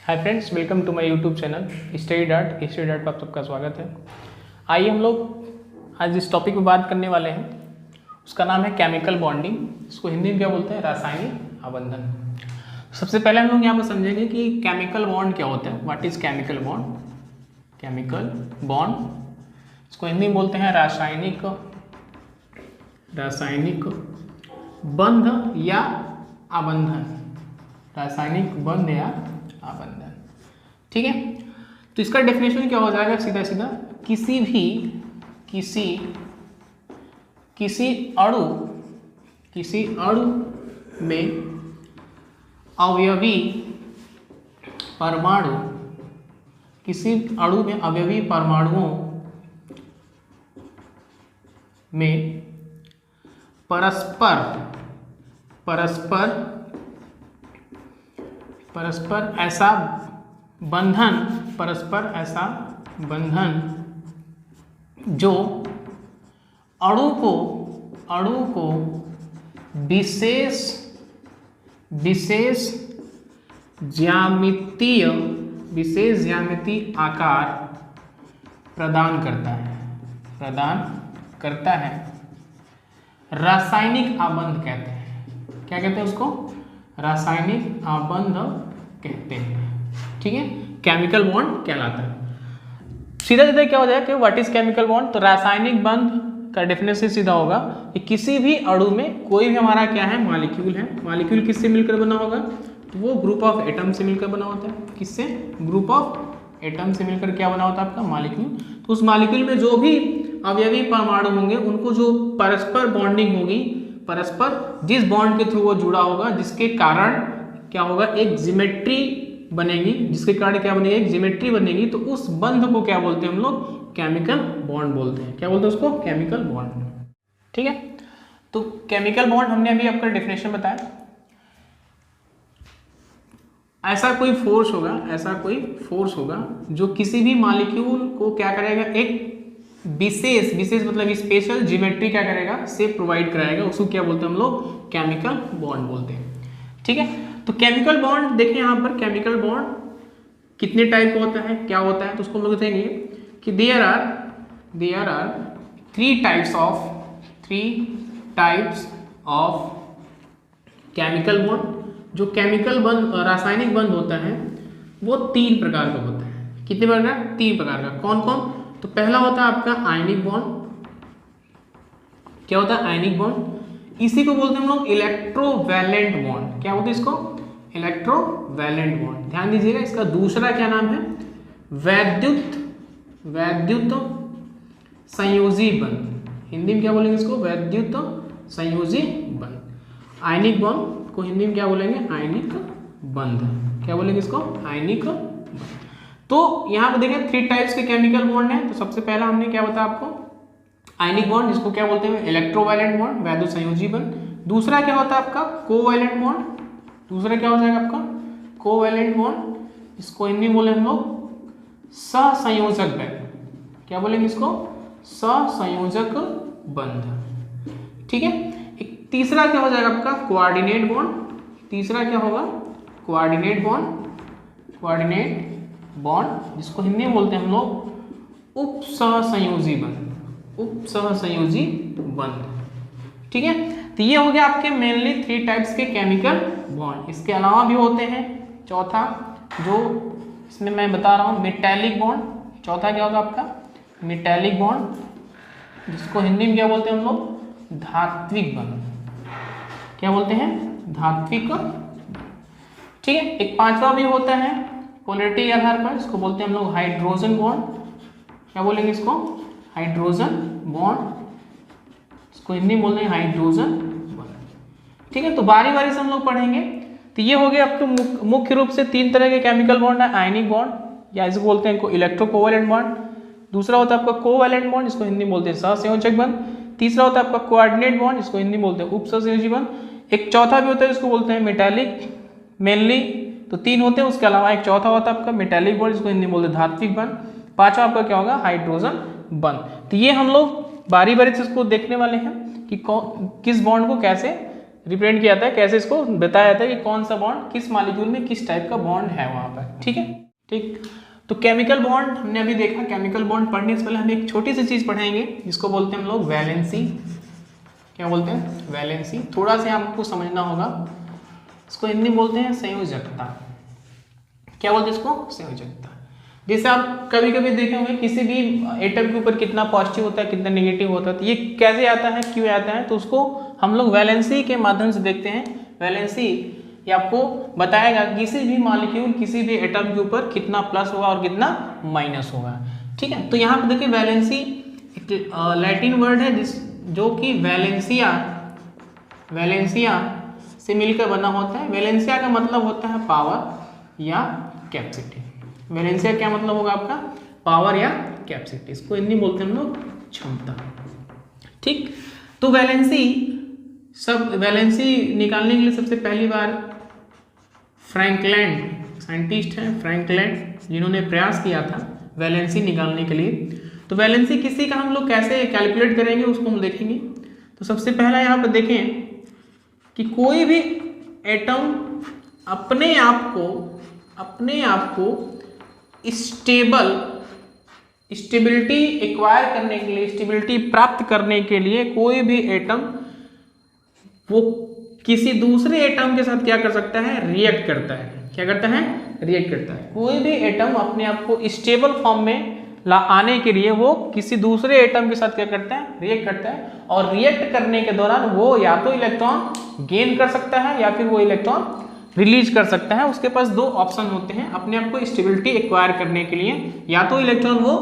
Hi friends, welcome to my YouTube channel study dot पर आप सबका स्वागत है। आइए हम लोग आज जिस टॉपिक पर बात करने वाले हैं उसका नाम है केमिकल बॉन्डिंग। इसको हिंदी में क्या बोलते हैं? रासायनिक आबंधन। सबसे पहले हम लोग यहाँ पर समझेंगे कि केमिकल बॉन्ड क्या होता है। What is chemical bond? Chemical bond इसको हिंदी में बोलते हैं रासायनिक बंध या आबंधन। रासायनिक बंध या आबंधन, ठीक है। तो इसका डेफिनेशन क्या हो जाएगा? सीधा सीधा किसी अणु में अवयवी परमाणु, किसी अणु में अवयवी परमाणुओं में परस्पर ऐसा बंधन जो अणु को विशेष ज्यामितीय आकार प्रदान करता है। रासायनिक आबंध कहते हैं। क्या कहते हैं उसको? रासायनिक आबंध कहते हैं, ठीक है। केमिकल बॉन्ड कहलाता है। सीधा सीधा क्या हो जाएगा कि व्हाट इज केमिकल बॉन्ड? तो रासायनिक बंध का डेफिनेशन सीधा होगा कि किसी भी अणु में कोई भी हमारा क्या है? मॉलिक्यूल है। मॉलिक्यूल किससे मिलकर बना होगा? तो वो ग्रुप ऑफ एटम से मिलकर बना होता है। किससे? ग्रुप ऑफ एटम से मिलकर क्या बना होता है आपका? मॉलिक्यूल। तो उस मॉलिक्यूल में जो भी अवयवी परमाणु होंगे उनको जो परस्पर बॉन्डिंग होगी, परस्पर जिस बॉन्ड के थ्रू वो जुड़ा होगा, जिसके कारण क्या होगा? एक ज्योमेट्री बनेगी। जिसके कारण क्या बनेगी? एक ज्योमेट्री बनेगी। तो उस बंध को क्या बोलते हैं हम लोग? केमिकल बॉन्ड बोलते हैं। क्या बोलते हैं उसको? केमिकल बॉन्ड, ठीक है। तो केमिकल बॉन्ड हमने अभी आपका डेफिनेशन बताया। ऐसा कोई फोर्स होगा जो किसी भी मॉलिक्यूल को क्या करेगा? एक विशेष मतलब स्पेशल ज्योमेट्री क्या करेगा? से प्रोवाइड कराएगा। उसको क्या बोलते हैं हम लोग? केमिकल बॉन्ड बोलते हैं, ठीक है। तो केमिकल बॉन्ड देखिए यहाँ पर केमिकल बॉन्ड कितने टाइप का होता है, क्या होता है? तो उसको हम लोग देखेंगे कि there are three types of chemical bond. जो केमिकल बंध, रासायनिक बंध होता है वो 3 प्रकार का होता है। कितने प्रकार? 3 प्रकार का। कौन कौन? तो पहला होता है आपका आयनिक बॉन्ड। क्या होता है? Ionic bond. इसी को बोलते हैं हम लोग इलेक्ट्रोवैलेंट बॉन्ड। क्या बोलते हैं इसको? Electrovalent bond. ध्यान दीजिएगा, इसका दूसरा क्या नाम है? वैद्युत संयोजी बंध। हिंदी में क्या बोलेंगे इसको? वैद्युत संयोजी बंध। आयनिक बॉन्ड को हिंदी में क्या बोलेंगे? आयनिक बंध। क्या बोलेंगे इसको? आयनिक बंध। तो यहाँ पे देखें 3 टाइप्स के केमिकल बॉन्ड हैं। तो सबसे पहला हमने क्या बताया आपको? आयनिक बॉन्ड, जिसको क्या बोलते हैं? इलेक्ट्रोवैलेंट बॉन्ड, वैद्युत संयोजी बंध। दूसरा क्या होता है आपका? Covalent bond. दूसरा क्या हो जाएगा आपका? Covalent bond. इसको हिंदी में बोले हम लोग सहसंयोजक बंध। क्या बोलेंगे इसको? सहसंयोजक बंध, ठीक है। एक तीसरा क्या हो जाएगा आपका? Coordinate bond. तीसरा क्या होगा? कोऑर्डिनेट बॉन्ड, जिसको हिंदी में बोलते हैं हम लोग उपसहसंयोजी बंध, ठीक है। तो ये हो गया आपके मेनली 3 टाइप्स के केमिकल बॉन्ड। इसके अलावा भी होते हैं। चौथा जो इसमें मैं बता रहा हूँ मेटैलिक बॉन्ड। चौथा क्या होगा आपका? मेटैलिक बॉन्ड, जिसको हिंदी में क्या बोलते हैं हम लोग? धात्विक बंध। क्या बोलते हैं? धात्विक, ठीक है। एक पांचवा भी होता है पोलैरिटी के आधार पर। इसको बोलते हैं हम लोग हाइड्रोजन बॉन्ड। क्या बोलेंगे इसको? Hydrogen bond. इसको हिंदी में बोलते हैं हाइड्रोजन बॉन्ड, ठीक है। तो बारी बारी से हम लोग पढ़ेंगे। तो ये हो गया आपके मुख्य रूप से 3 तरह के केमिकल बॉन्ड है। आयनिक बॉन्ड या इसको बोलते हैं इलेक्ट्रोकोवैलेंट बॉन्ड। दूसरा होता है आपका कोवैलेंट बॉन्ड, इसको हिंदी में बोलते हैं सहसंयोजक बंध। तीसरा होता है आपका कोऑर्डिनेट बॉन्ड, इसको हिंदी में बोलते हैं उपसहसंयोजी बंध। एक चौथा भी होता है जिसको बोलते हैं मेटैलिक। मेनली तो 3 होते हैं, उसके अलावा एक चौथा होता है आपका मेटैलिक बॉन्ड, जिसको हिंदी में बोलते हैं धात्विक बंध। पांचवा आपका क्या होगा? हाइड्रोजन बंध। तो ये हम लोग बारी बारी से इसको देखने वाले हैं कि किस बॉन्ड को कैसे रिप्रेजेंट किया जाता है, कैसे इसको बताया जाता है कि कौन सा बॉन्ड किस मॉलिक्यूल में किस टाइप का बॉन्ड है वहाँ पर। ठीक है, ठीक। तो केमिकल बॉन्ड हमने अभी देखा। केमिकल बॉन्ड पढ़ने से पहले हम एक छोटी सी चीज़ पढ़ेंगे जिसको बोलते हैं हम लोग वैलेंसी। क्या बोलते हैं? वैलेंसी। थोड़ा सा आपको समझना होगा। इसको हिंदी बोलते हैं संयोजकता। क्या बोलते हैं इसको? संयोजकता। जैसे आप कभी कभी देखे होंगे किसी भी एटम के ऊपर कितना पॉजिटिव होता है, कितना नेगेटिव होता है, तो ये कैसे आता है, क्यों आता है, तो उसको हम लोग वैलेंसी के माध्यम से देखते हैं। वैलेंसी ये आपको बताएगा किसी भी मॉलिक्यूल, किसी भी एटम के ऊपर कितना प्लस होगा और कितना माइनस होगा। ठीक है, तो यहाँ पे देखिए वैलेंसी एक लैटिन वर्ड है जो कि वैलेंसिया से मिलकर बना होता है। वैलेंसिया का मतलब होता है पावर या कैपेसिटी। वैलेंसिया क्या मतलब होगा आपका? पावर या कैपेसिटी। इसको हिंदी बोलते हैं हम लोग क्षमता। ठीक, तो वैलेंसी निकालने के लिए सबसे पहली बार फ्रैंकलैंड साइंटिस्ट हैं, फ्रैंकलैंड, जिन्होंने प्रयास किया था वैलेंसी निकालने के लिए। तो वैलेंसी किसी का हम लोग कैसे कैलकुलेट करेंगे उसको हम देखेंगे। तो सबसे पहला यहाँ पर देखें कि कोई भी एटम अपने आप को स्टेबिलिटी एक्वायर करने के लिए, स्टेबिलिटी प्राप्त करने के लिए कोई भी एटम वो किसी दूसरे एटम के साथ क्या कर सकता है? रिएक्ट करता है। क्या करता है? रिएक्ट करता है। कोई भी एटम अपने आप को स्टेबल फॉर्म में आने के लिए वो किसी दूसरे एटम के साथ क्या करता है? रिएक्ट करता है। और रिएक्ट करने के दौरान वो या तो इलेक्ट्रॉन गेन कर सकता है या फिर वो इलेक्ट्रॉन रिलीज कर सकता है। उसके पास दो ऑप्शन होते हैं अपने आप को स्टेबिलिटी एक्वायर करने के लिए, या तो इलेक्ट्रॉन वो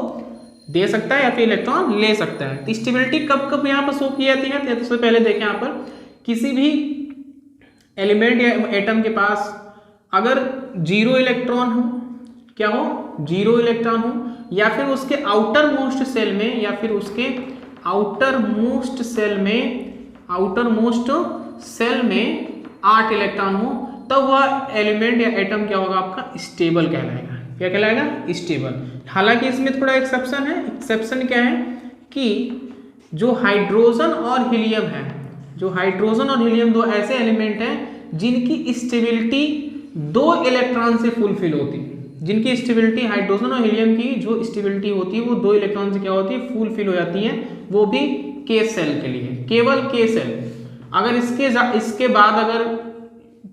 दे सकता है या फिर इलेक्ट्रॉन ले सकता है। तो स्टेबिलिटी कब कब यहाँ पर शो की जाती है? तो सबसे पहले देखें यहाँ पर किसी भी एलिमेंट या एटम के पास अगर 0 इलेक्ट्रॉन हो, क्या हो? 0 इलेक्ट्रॉन हो, या फिर उसके आउटर मोस्ट सेल में, या फिर उसके आउटर मोस्ट सेल में 8 इलेक्ट्रॉन हो, तब वह एलिमेंट या एटम क्या होगा? आपका स्टेबल कहलाएगा। क्या कहलाएगा? स्टेबल। हालांकि इसमें थोड़ा एक्सेप्शन है। एक्सेप्शन क्या है कि जो हाइड्रोजन और हीलियम है, दो ऐसे एलिमेंट हैं जिनकी स्टेबिलिटी 2 इलेक्ट्रॉन से फुलफिल होती है। जिनकी स्टेबिलिटी हाइड्रोजन और हीलियम की जो स्टेबिलिटी होती है वो 2 इलेक्ट्रॉन से क्या होती है? फुलफिल हो जाती है। वो भी के सेल के लिए, केवल के सेल। अगर इसके बाद अगर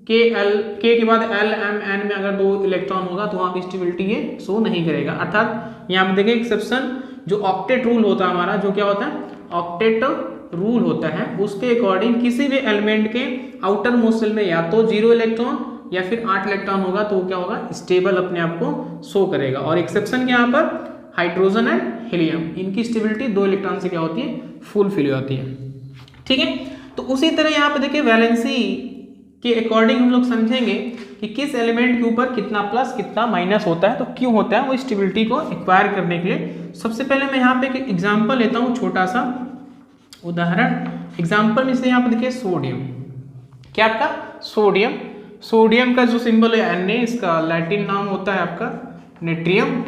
के बाद एल एम एन में अगर 2 इलेक्ट्रॉन होगा तो वहाँ पे स्टेबिलिटी ये शो नहीं करेगा। अर्थात यहाँ पे देखिए एक्सेप्शन, जो ऑक्टेट रूल होता है हमारा, जो क्या होता है? ऑक्टेट रूल होता है, उसके अकॉर्डिंग किसी भी एलिमेंट के आउटर मोस्ट सेल में या तो 0 इलेक्ट्रॉन या फिर 8 इलेक्ट्रॉन होगा तो वो क्या होगा? स्टेबल अपने आप को शो करेगा। और एक्सेप्शन के यहाँ पर हाइड्रोजन एंड हीलियम, इनकी स्टेबिलिटी 2 इलेक्ट्रॉन से क्या होती है? फुलफिल हो जाती है। ठीक है, तो उसी तरह यहाँ पे देखिए वैलेंसी के अकॉर्डिंग हम लोग समझेंगे कि किस एलिमेंट के ऊपर कितना प्लस कितना माइनस होता है, तो क्यों होता है वो स्टेबिलिटी को एक्वायर करने के लिए। सबसे पहले मैं यहाँ पे एक एग्जाम्पल लेता हूँ, छोटा सा उदाहरण। एग्जाम्पल में से यहाँ पे देखिए सोडियम। क्या आपका? सोडियम का जो सिंबल है Na, इसका लैटिन नाम होता है आपका नेट्रियम।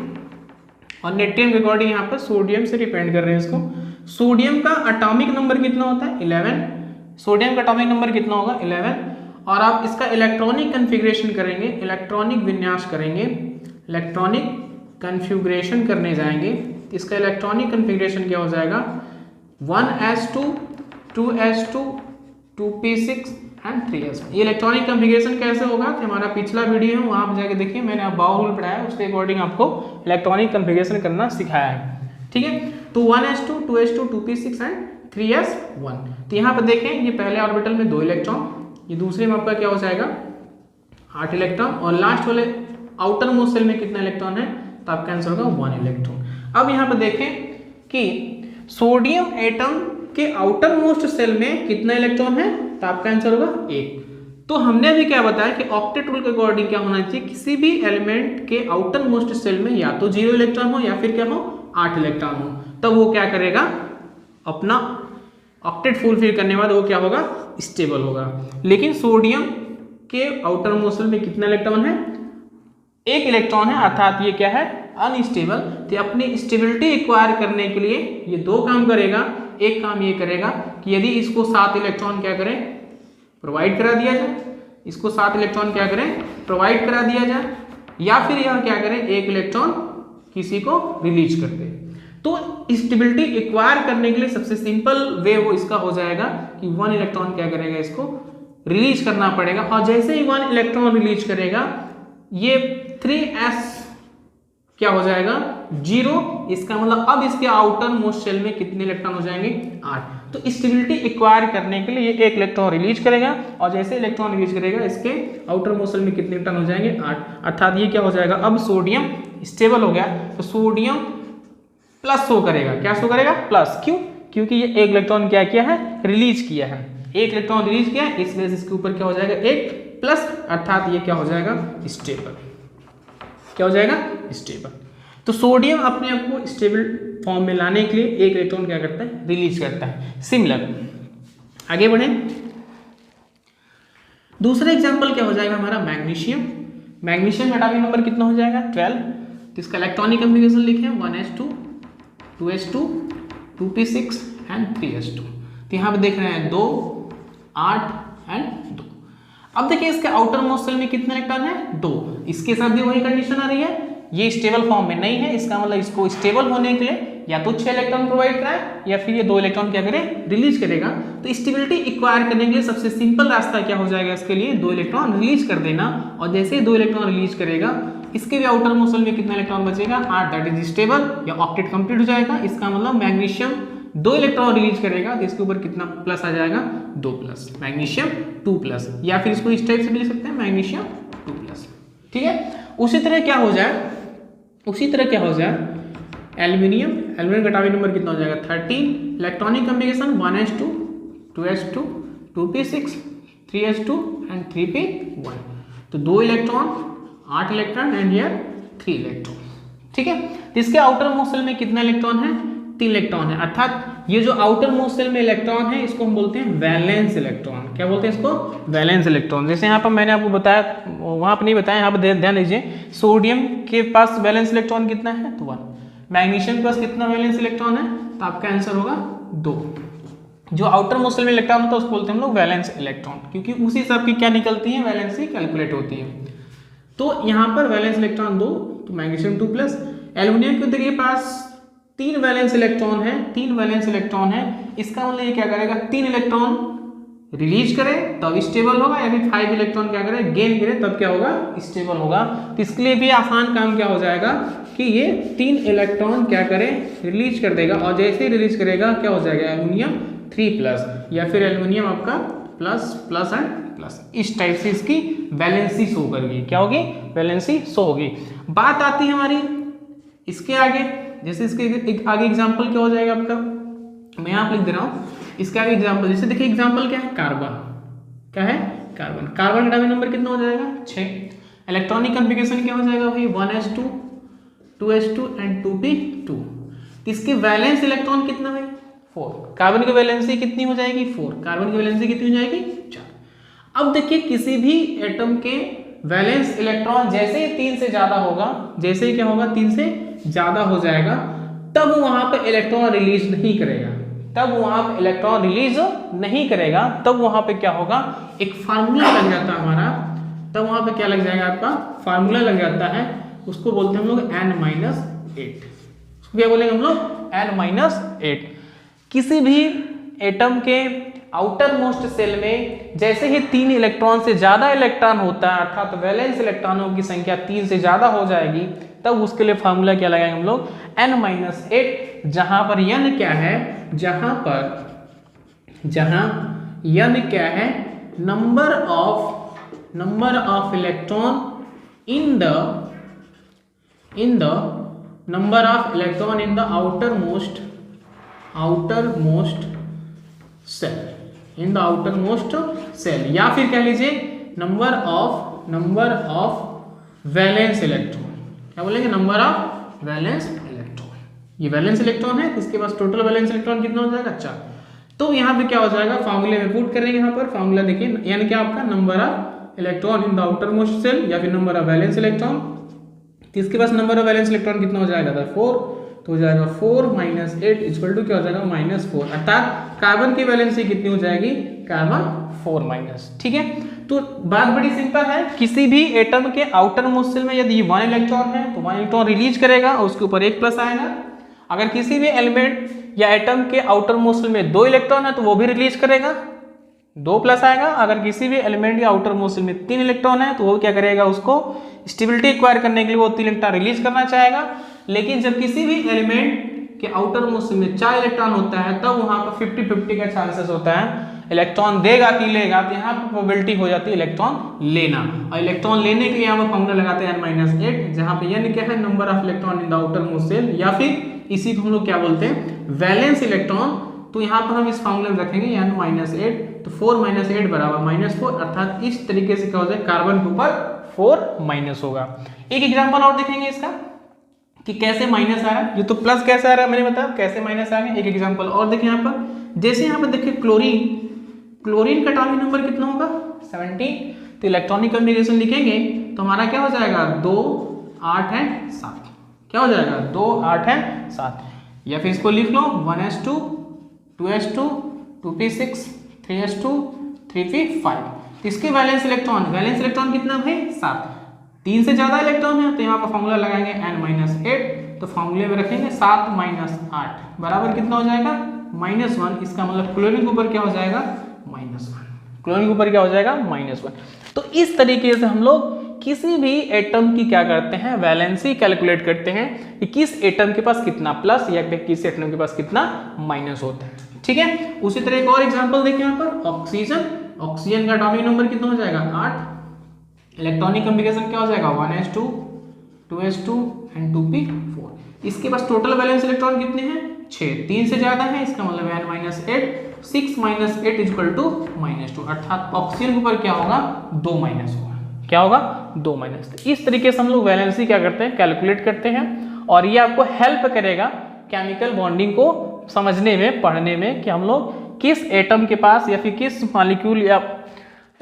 और नेट्रियम के अकॉर्डिंग यहाँ पर सोडियम से रिप्रेजेंट कर रहे हैं इसको। सोडियम का एटॉमिक नंबर कितना होता है? 11। सोडियम का एटॉमिक नंबर कितना होगा? 11। और आप इसका इलेक्ट्रॉनिक कन्फिग्रेशन करेंगे, इलेक्ट्रॉनिक विन्यास करेंगे, इलेक्ट्रॉनिक कन्फिग्रेशन करने जाएंगे। इसका इलेक्ट्रॉनिक कन्फिग्रेशन क्या हो जाएगा? 1s2 2s2 2p6 and 3s1। ये इलेक्ट्रॉनिक कन्फिग्रेशन कैसे होगा? कि हमारा पिछला वीडियो है वहाँ पर जाके देखिए, मैंने आप बाउल पढ़ाया, उसके अकॉर्डिंग आपको इलेक्ट्रॉनिक कन्फिग्रेशन करना सिखाया है। ठीक है, तो 1s2 2s2 2p6 and 3s1। तो यहाँ पर देखें ये पहले ऑर्बिटल में 2 इलेक्ट्रॉन, ये दूसरे में आपका क्या हो जाएगा? 8 इलेक्ट्रॉन। और लास्ट वाले आउटर मोस्ट सेल में कितना इलेक्ट्रॉन है? तो आपका आंसर होगा 1 इलेक्ट्रॉन। अब यहाँ पर देखें कि सोडियम एटम के आउटर मोस्ट सेल में कितना इलेक्ट्रॉन है? तो आपका आंसर होगा 1। तो हमने अभी क्या बताया कि ऑक्टेट रूल के अकॉर्डिंग क्या होना चाहिए? किसी भी एलिमेंट के आउटर मोस्ट सेल में या तो 0 इलेक्ट्रॉन हो या फिर क्या हो? 8 इलेक्ट्रॉन हो। तब वो क्या करेगा? अपना ऑक्टेट फुलफिल करने के बाद वो क्या होगा? स्टेबल होगा। लेकिन सोडियम के आउटर मोस्ट सेल में कितना इलेक्ट्रॉन है? 1 इलेक्ट्रॉन है, अर्थात ये क्या है? अनस्टेबल। तो अपनी स्टेबिलिटी एक्वायर करने के लिए ये 2 काम करेगा। एक काम ये करेगा कि यदि इसको 7 इलेक्ट्रॉन क्या करें? प्रोवाइड करा दिया जाए, इसको 7 इलेक्ट्रॉन क्या करें प्रोवाइड करा दिया जाए, या फिर यह क्या करें 1 इलेक्ट्रॉन किसी को रिलीज कर दे। तो स्टेबिलिटी एक्वायर करने के लिए सबसे सिंपल वे वो इसका हो जाएगा कि 1 इलेक्ट्रॉन क्या करेगा इसको रिलीज करना पड़ेगा, और जैसे ही 1 इलेक्ट्रॉन रिलीज करेगा ये 3s क्या हो जाएगा 0। इसका मतलब अब इसके आउटर मोस्ट शेल में कितने इलेक्ट्रॉन हो जाएंगे 8। तो स्टेबिलिटी एक्वायर करने के लिए ये 1 इलेक्ट्रॉन रिलीज करेगा, और जैसे इलेक्ट्रॉन रिलीज करेगा इसके आउटर मोस्ट शेल में कितने इलेक्ट्रॉन हो जाएंगे 8। अर्थात ये क्या हो जाएगा अब सोडियम स्टेबल हो गया, तो सोडियम प्लस शो करेगा। क्या शो करेगा प्लस, क्यों? क्योंकि ये 1 इलेक्ट्रॉन क्या किया है रिलीज किया है, 1 इलेक्ट्रॉन रिलीज किया है, इसलिए इसके ऊपर क्या हो जाएगा 1 प्लस, अर्थात ये क्या हो जाएगा स्टेबल। क्या हो जाएगा स्टेबल। तो सोडियम अपने आप को स्टेबल फॉर्म में लाने के लिए 1 इलेक्ट्रॉन क्या करता है रिलीज करता है। सिमिलर आगे बढ़े, दूसरा एग्जांपल क्या हो जाएगा हमारा मैग्नीशियम। मैग्नीशियम का एटॉमिक नंबर कितना हो जाएगा 12। तो इसका इलेक्ट्रॉनिक कॉन्फ़िगरेशन लिखे 1s2 2s2 2p6 and 3s2। तो यहाँ पे देख रहे हैं 2 8 एंड 2। अब देखिए इसके आउटर मोस्ट शेल में कितने इलेक्ट्रॉन है 2। इसके साथ भी वही कंडीशन आ रही है, ये स्टेबल फॉर्म में नहीं है, इसका मतलब इसको स्टेबल होने के लिए या तो 6 इलेक्ट्रॉन प्रोवाइड कराए या फिर ये 2 इलेक्ट्रॉन क्या करे रिलीज करेगा। तो स्टेबिलिटी एक्वायर करने के लिए सबसे सिंपल रास्ता क्या हो जाएगा इसके लिए 2 इलेक्ट्रॉन रिलीज कर देना, और जैसे ही 2 इलेक्ट्रॉन रिलीज करेगा इसके भी आउटर मोस्ट शेल में कितना इलेक्ट्रॉन बचेगा 8, दैट इज स्टेबल या ऑक्टेट कंप्लीट हो जाएगा। इसका मतलब मैग्नीशियम 2 इलेक्ट्रॉन रिलीज करेगा तो इसके ऊपर कितना प्लस आ जाएगा 2 प्लस, मैग्नीशियम 2 प्लस, या फिर इसको इस टाइप से भी लिख सकते हैं मैग्नीशियम 2 प्लस। ठीक है, उसी तरह क्या हो जाए एल्यूमिनियम का एटॉमिक नंबर कितना हो जाएगा 13। Electronic configuration 1s2 2s2 2p6 3s2 and 3p1। तो 2 electron 8 electron and here 3 electron. ठीक है, तो इसके आउटर मोस्ट शेल में कितना इलेक्ट्रॉन है 3 इलेक्ट्रॉन है, अर्थात ये जो आउटर मोस्ट शेल में इलेक्ट्रॉन है इसको हम बोलते हैं वैलेंस इलेक्ट्रॉन। क्या बोलते हैं इसको वैलेंस इलेक्ट्रॉन। जैसे यहाँ पर मैंने आपको बताया, वहाँ पर नहीं बताया, यहाँ पर ध्यान दीजिए सोडियम के पास वैलेंस इलेक्ट्रॉन कितना है तो 1, मैग्नीशियम के पास कितना वैलेंस इलेक्ट्रॉन है तो आपका आंसर होगा 2। जो आउटर मोस्ट शेल में इलेक्ट्रॉन होता है उसको बोलते हैं हम लोग वैलेंस इलेक्ट्रॉन, क्योंकि उसी सब की क्या निकलती है वैलेंसी कैलकुलेट होती है। तो यहाँ पर वैलेंस इलेक्ट्रॉन 2, तो मैग्नीशियम 2 प्लस। एल्यूमिनियम के पास 3 वैलेंस इलेक्ट्रॉन है, 3 वैलेंस इलेक्ट्रॉन है, इसका मतलब ये क्या करेगा 3 इलेक्ट्रॉन रिलीज करे तब स्टेबल होगा, या फिर 5 इलेक्ट्रॉन क्या करे गेन करे तब क्या होगा स्टेबल होगा। तो इसके लिए भी आसान काम क्या हो जाएगा कि ये 3 इलेक्ट्रॉन क्या करे रिलीज कर देगा, और जैसे ही रिलीज करेगा क्या हो जाएगा एल्यूमिनियम 3 प्लस, या फिर एल्यूमिनियम आपका प्लस प्लस एंड प्लस। इस टाइप से इसकी वैलेंसी शो करेगी, क्या होगी वैलेंसी शो होगी। बात आती है हमारी इसके आगे, जैसे इसके आगे एग्जांपल क्या हो जाएगा आपका, मैं यहाँ पे लिख दे रहा हूँ इसके आगे एग्जांपल। जैसे देखिए एग्जांपल क्या है कार्बन, क्या है कार्बन। कार्बन का एटॉमिक नंबर कितना हो जाएगा 6। इलेक्ट्रॉनिक कॉन्फ़िगरेशन क्या हो जाएगा भाई 1s2 2s2 एंड 2p2। इसके वैलेंस इलेक्ट्रॉन कितना है 4। कार्बन की वैलेंसी कितनी हो जाएगी 4, कार्बन की वैलेंसी कितनी हो जाएगी 4। अब देखिए किसी भी एटम के वैलेंस इलेक्ट्रॉन जैसे ही 3 से ज्यादा होगा, जैसे ही क्या होगा 3 से ज्यादा हो जाएगा, तब वहां पे इलेक्ट्रॉन रिलीज नहीं करेगा, तब वहां पे इलेक्ट्रॉन रिलीज नहीं करेगा, तब वहां पे क्या होगा एक फार्मूला लग जाता है हमारा, तब वहां पे क्या लग जाएगा आपका फार्मूला लग जाता है, उसको बोलते हैं हम लोग n-8। उसको क्या बोलेंगे हम लोग n-8। किसी भी एटम के आउटर मोस्ट शेल में जैसे ही 3 इलेक्ट्रॉन से ज्यादा इलेक्ट्रॉन होता है, अर्थात वैलेंस इलेक्ट्रॉनों की संख्या 3 से ज्यादा हो जाएगी, तब उसके लिए फार्मूला क्या लगाएंगे हम लोग n-8। जहां पर n क्या है, जहां n क्या है number of electron in the number of electron in the outermost shell, या फिर कह लीजिए नंबर ऑफ वैलेंस इलेक्ट्रॉन। क्या बोलेंगे नंबर ऑफ वैलेंस इलेक्ट्रॉन। ये वैलेंस इलेक्ट्रॉन है, इसके पास टोटल वैलेंस इलेक्ट्रॉन कितना हो जाएगा 4। तो यहाँ पे क्या हो जाएगा फार्मूले में पुट करेंगे, यहाँ पर फार्मूला देखिए यानी क्या आपका number of electron in the outermost shell या फिर नंबर ऑफ वैलेंस इलेक्ट्रॉन। तो इसके पास नंबर ऑफ वैलेंस इलेक्ट्रॉन कितना हो जाएगा 4, तो हो जाएगा 4 - 8 इक्वल टू क्या हो जाएगा -4, अर्थात कार्बन की वैलेंसी कितनी हो जाएगी कार्बन 4 माइनस। ठीक है, तो बात बड़ी सिंपल है, किसी भी एटम के आउटर मोस्ट शेल में यदि 1 इलेक्ट्रॉन है तो 1 इलेक्ट्रॉन रिलीज करेगा और उसके ऊपर 1 प्लस आएगा। अगर किसी भी एलिमेंट या एटम के आउटर मोस्ट शेल में 2 इलेक्ट्रॉन है तो वो भी रिलीज करेगा, 2 प्लस आएगा। अगर किसी भी एलिमेंट या आउटर मोस्ट शेल में 3 इलेक्ट्रॉन है तो वो क्या करेगा, उसको स्टेबिलिटी एक्वायर करने के लिए वो 3 इलेक्ट्रॉन रिलीज करना चाहेगा। लेकिन जब किसी भी एलिमेंट के आउटर मोस्ट शेल में 4 इलेक्ट्रॉन होता है तब वहां पर 50-50 का चांसेस होता है इलेक्ट्रॉन देगा कि लेगा, तो यहाँ पर प्रोबेबिलिटी हो जाती है इलेक्ट्रॉन लेना। और इलेक्ट्रॉन लेने के लिए यहाँ पर फॉर्मूला लगाते हैं n-8, जहाँ पे n क्या है, number of electron in the outermost shell, या फिर इसी को हम लोग क्या बोलते हैं, वैलेंस इलेक्ट्रॉन। तो यहाँ पर हम इस फॉर्मूले में रखेंगे n-8, तो 4 - 8 बराबर -4, अर्थात इस तरीके से क्या हो जाए, कार्बन के ऊपर 4 माइनस होगा। एक एग्जाम्पल और देखेंगे इसका कि कैसे माइनस आ रहा है, ये तो प्लस कैसे आ रहा है मैंने बताया, कैसे माइनस आ गया। एक एग्जांपल और देखिए यहाँ पर, जैसे यहाँ पर देखिए क्लोरीन का एटॉमिक नंबर कितना होगा, 17, तो इलेक्ट्रॉनिक कॉन्फ़िगरेशन लिखेंगे तो हमारा क्या हो जाएगा, 2 8 है 7, क्या हो जाएगा, 2 8 है 7। या फिर इसको लिख लो 1s2 2s2 2p6 3s2 3p5। इसके वैलेंस इलेक्ट्रॉन कितना भाई, 7, 3 से ज्यादा इलेक्ट्रॉन है तो यहाँ पर फॉर्मूला लगाएंगे n-8, तो फॉर्मूले में रखेंगे 7 - 8 बराबर कितना हो जाएगा, -1। इसका मतलब क्लोरीन के ऊपर क्या हो जाएगा, -1, क्लोरीन के ऊपर क्या हो जाएगा, -1। तो इस तरीके से हम लोग किसी भी एटम की क्या करते हैं, वैलेंसी कैलकुलेट करते हैं कि किस एटम के पास कितना प्लस या फिर किस एटम के पास कितना माइनस होता है। ठीक है, उसी तरह एक और एग्जांपल देखिए यहाँ पर, ऑक्सीजन का एटॉमिक नंबर कितना हो जाएगा, 8, इलेक्ट्रॉनिक कॉन्फ़िगरेशन क्या हो जाएगा, 1s2 2s2 एंड 2p4। इसके पास टोटल वैलेंस इलेक्ट्रॉन कितने हैं, 6, 3 से ज्यादा है, इसका मतलब n-8, 6 - 8 = -2, अर्थात ऑक्सीजन के ऊपर क्या होगा, 2 माइनस होगा, क्या होगा, 2 माइनस। तो इस तरीके से हम लोग वैलेंसी क्या करते हैं, कैलकुलेट करते हैं, और ये आपको हेल्प करेगा केमिकल बॉन्डिंग को समझने में, पढ़ने में, कि हम लोग किस एटम के पास या फिर किस मॉलिक्यूल या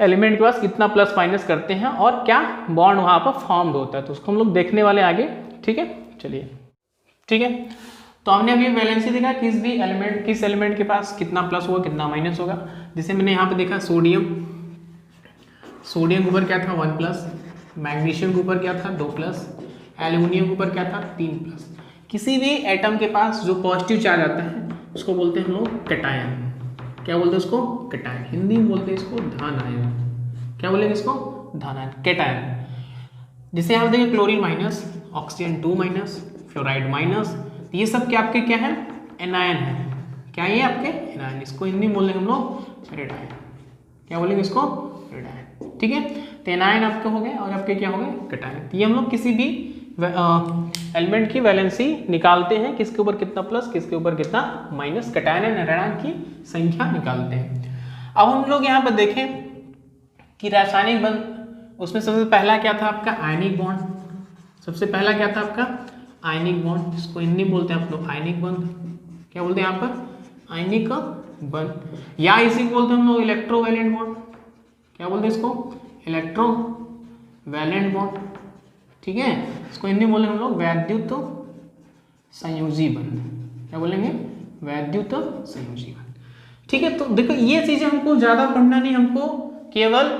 एलिमेंट के पास कितना प्लस माइनस करते हैं और क्या बॉन्ड वहाँ पर फॉर्म्ड होता है, तो उसको हम लोग देखने वाले आगे। ठीक है, चलिए, ठीक है, तो हमने अभी वैलेंसी देखा, किस एलिमेंट के पास कितना प्लस होगा कितना माइनस होगा। जैसे मैंने यहाँ पे देखा सोडियम के ऊपर क्या था, 1 प्लस, मैग्नीशियम के ऊपर क्या था, 2 प्लस, एल्यूमिनियम के ऊपर क्या था, 3 प्लस। किसी भी एटम के पास जो पॉजिटिव चार्ज आता है उसको बोलते हैं हम लोग कैटायन। क्या बोलते हैं उसको, कैटायन, हिंदी में बोलते हैं इसको धन आयन। क्या बोलेंगे इसको, धन आयन, कैटायन। जैसे यहाँ देखिए chlorine minus, oxygen 2 minus, fluoride minus, ये सब क्या आपके क्या है, एनायन है। क्या ये आपके एनायन, इसको हिंदी में बोलेंगे हम लोग रेडायन। क्या बोलेंगे इसको, रेडायन। ठीक है, तो एनायन आपके हो गए और आपके क्या हो गए, कैटायन। ये हम लोग किसी भी एलिमेंट की वैलेंसी निकालते हैं, किसके ऊपर कितना प्लस किसके ऊपर कितना माइनस, कैटायन एंड एनायन की संख्या निकालते हैं। अब हम लोग यहाँ पर देखें कि रासायनिक बंध, उसमें सबसे पहला क्या था आपका, आयनिक बॉन्ड। सबसे पहला क्या था आपका, आयनिक बॉन्ड, इसको हिंदी बोलते हैं आप लोग आयनिक बंध। क्या बोलते हैं यहाँ पर, आयनिक बंध, या इसी को बोलते हैं हम लोग इलेक्ट्रोवैलेंट बॉन्ड। क्या बोलते हैं इसको, इलेक्ट्रोवैलेंट बॉन्ड। ठीक है, इसको हिंदी में बोलेंगे हम लोग वैद्युत संयोजी बंध। क्या बोलेंगे, वैद्युत संयोजी बंध। ठीक है, तो देखो ये चीजें हमको ज्यादा पढ़ना नहीं, हमको केवल